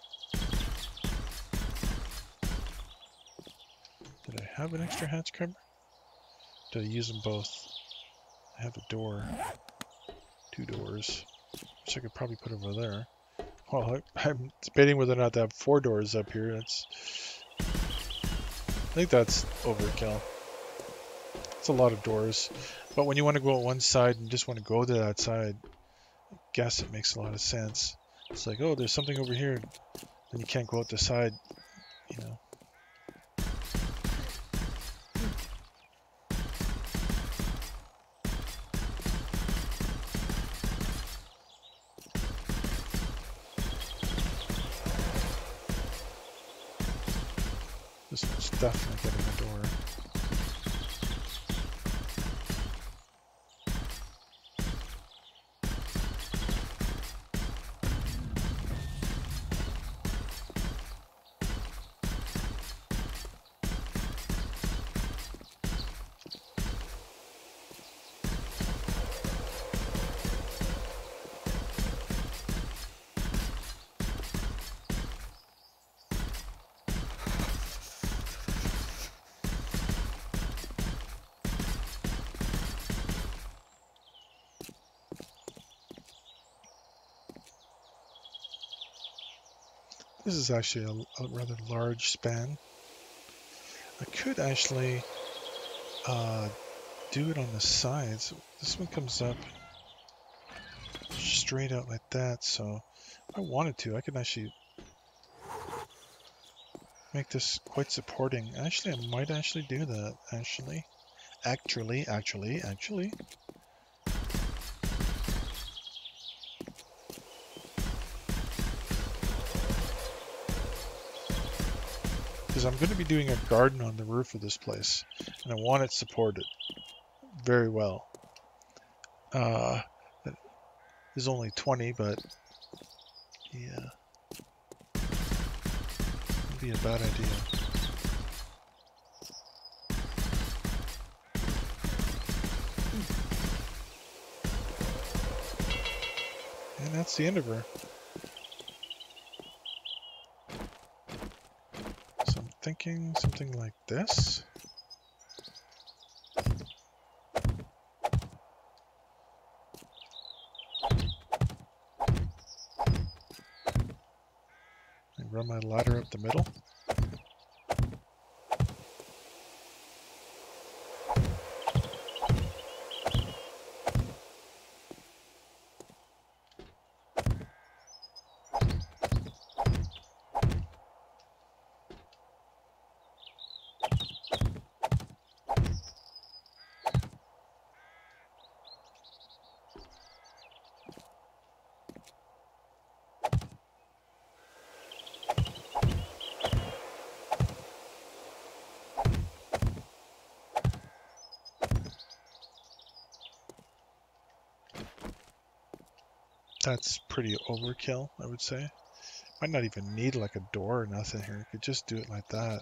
Did I have an extra hatch cover? Did I use them both? I have a door. 2 doors. Which I could probably put over there. Well, I'm debating whether or not to have 4 doors up here. I think that's overkill. It's a lot of doors. But when you want to go on one side and just want to go to that side, I guess it makes a lot of sense. It's like, oh, there's something over here, and you can't go out the side, you know. This one's definitely getting a door. This is actually a rather large span. I could actually do it on the sides. This one comes up straight out like that, so if I wanted to, I could actually make this quite supporting. Actually, I might actually do that, actually. actually, because I'm going to be doing a garden on the roof of this place, and I want it supported very well. There's only 20, but yeah, it'd be a bad idea. And that's the end of her. So I'm thinking something like this. And run my ladder up the middle. That's pretty overkill, I would say. Might not even need like a door or nothing here. Could just do it like that.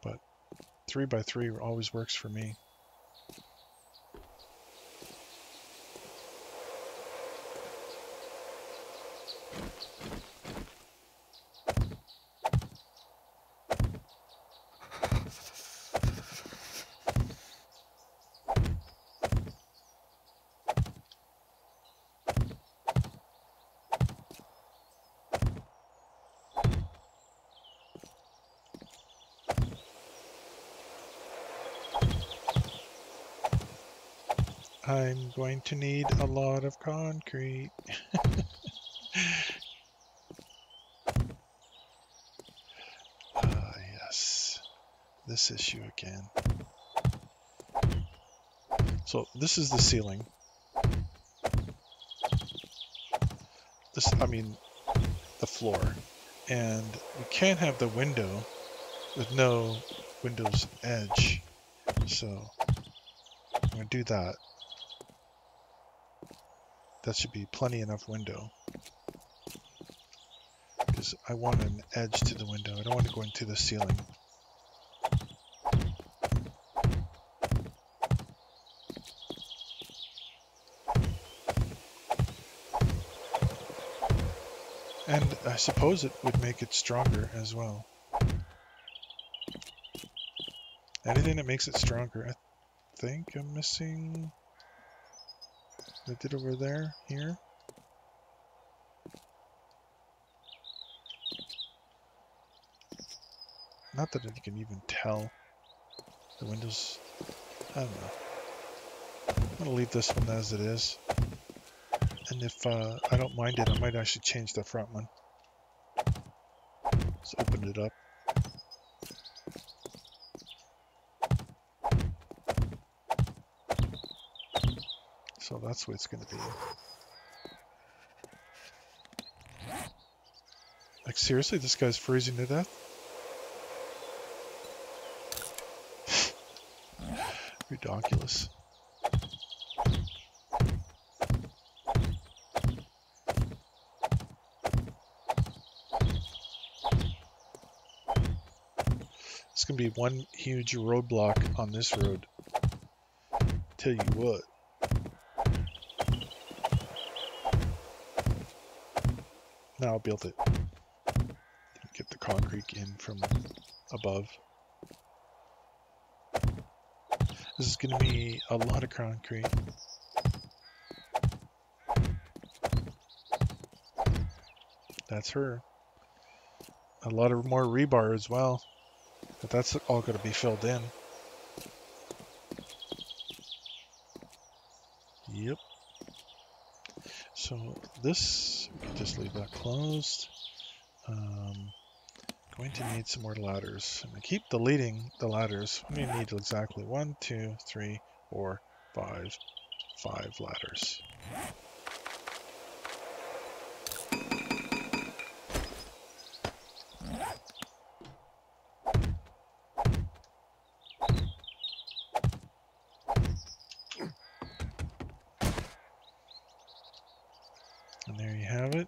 But 3x3 always works for me. I'm going to need a lot of concrete. Yes, this issue again. So this is the ceiling. The floor. And we can't have the window with no window's edge. So I'm going to do that. That should be plenty enough window. Because I want an edge to the window. I don't want to go into the ceiling. And I suppose it would make it stronger as well. Anything that makes it stronger. I think I'm missing... I did over there, here. Not that you can even tell. The windows, I don't know. I'm going to leave this one as it is. And if I don't mind it, I might actually change the front one. Let's open it up. So that's what it's going to be. Like seriously, this guy's freezing to death? Ridiculous. It's going to be one huge roadblock on this road. Tell you what. Now I'll build it. Get the concrete in from above. This is going to be a lot of concrete. That's her. A lot of more rebar as well. But that's all going to be filled in. Yep. So this, we can just leave that closed. Going to need some more ladders. I'm going to keep deleting the ladders. I'm going to need exactly 1, 2, 3, 4, 5 ladders. And there you have it.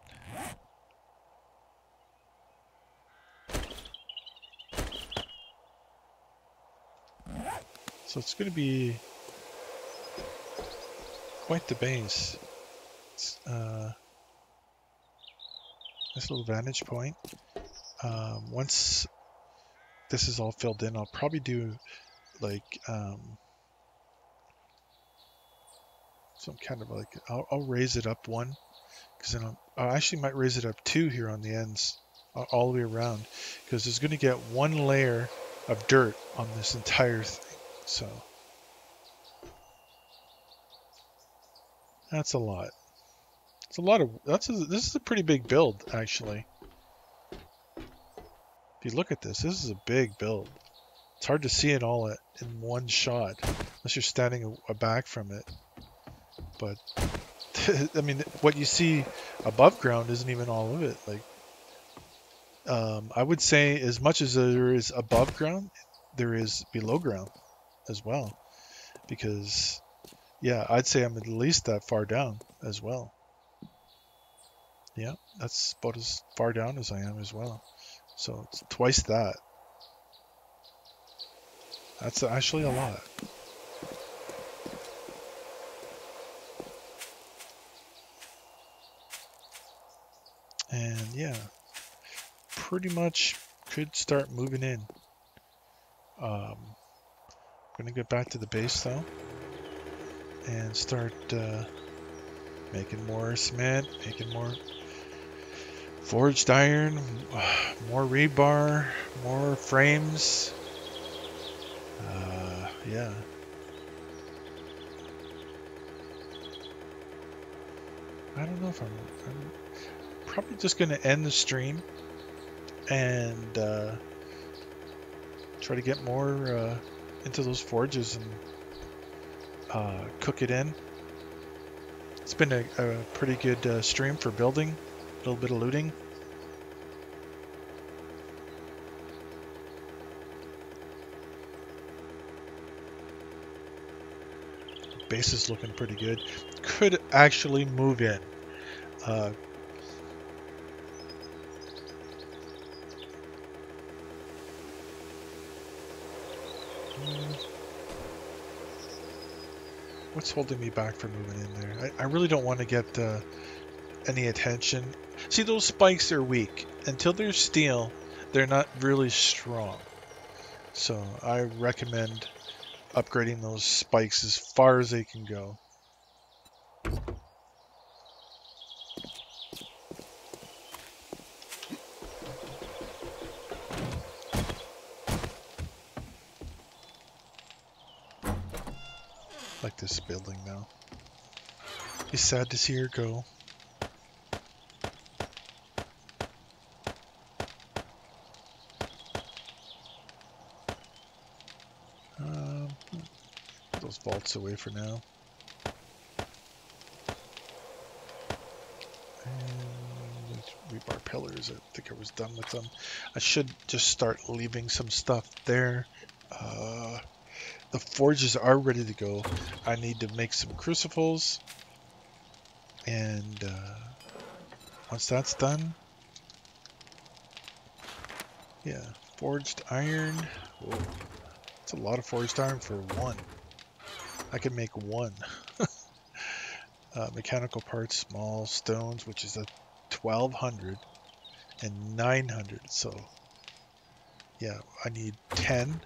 So it's going to be quite the base. It's, nice little vantage point. Once this is all filled in, I'll probably do like some kind of like, I'll raise it up one, because then I actually might raise it up 2 here on the ends, all the way around, because it's going to get 1 layer of dirt on this entire thing. So that's a lot. It's a lot of, this is a pretty big build, actually. If you look at this, this is a big build. It's hard to see it all in one shot, unless you're standing back from it. But, I mean, what you see above ground isn't even all of it. Like, I would say as much as there is above ground, there is below ground as well. Because, yeah, I'd say I'm at least that far down as well. Yeah, that's about as far down as I am as well. So it's twice that. That's actually a lot. And yeah, pretty much could start moving in. I'm going to get back to the base though and start making more cement, making more forged iron, more rebar, more frames. Yeah. I don't know if I'm probably just going to end the stream and try to get more into those forges and cook it in. It's been a pretty good stream for building, a little bit of looting. Base is looking pretty good. Could actually move in. What's holding me back from moving in there? I really don't want to get any attention. See, those spikes are weak. Until they're steel, they're not really strong. So I recommend upgrading those spikes as far as they can go. Like this building now. Be sad to see her go. Put those vaults away for now. And rebar pillars, I think I was done with them. I should just start leaving some stuff there. The forges are ready to go. I need to make some crucibles. And once that's done, yeah, forged iron. Whoa, that's a lot of forged iron for one. I can make one. Mechanical parts, small stones, which is a 1200 and 900. So yeah, I need 10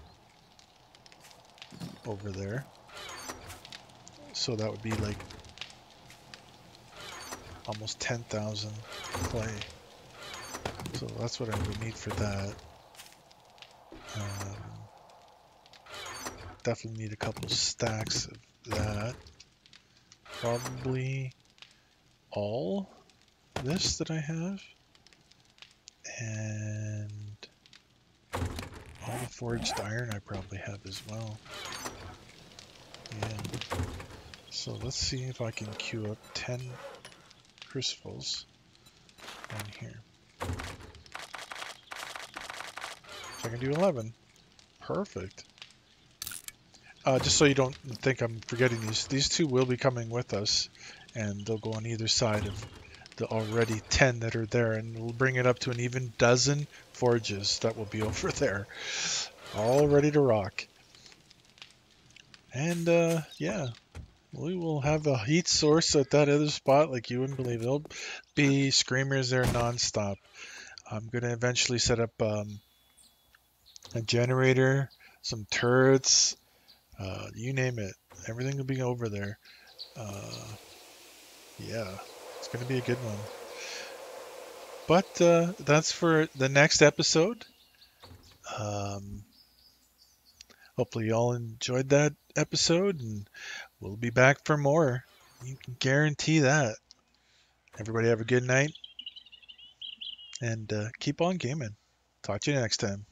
over there. So that would be like almost 10,000 clay. So that's what I would need for that. Definitely need a couple stacks of that. Probably all this that I have. And All the forged iron I probably have as well. Yeah. So let's see if I can queue up 10 crucibles on here. So I can do 11. Perfect. Just so you don't think I'm forgetting these two will be coming with us, and they'll go on either side of the already 10 that are there, and we'll bring it up to an even dozen forges that will be over there, all ready to rock. And yeah, we will have a heat source at that other spot like you wouldn't believe. There'll be screamers there nonstop. I'm going to eventually set up a generator, some turrets, you name it. Everything will be over there. Yeah, it's going to be a good one. But that's for the next episode. Um, hopefully you all enjoyed that episode, and we'll be back for more. You can guarantee that. Everybody have a good night, and keep on gaming. Talk to you next time.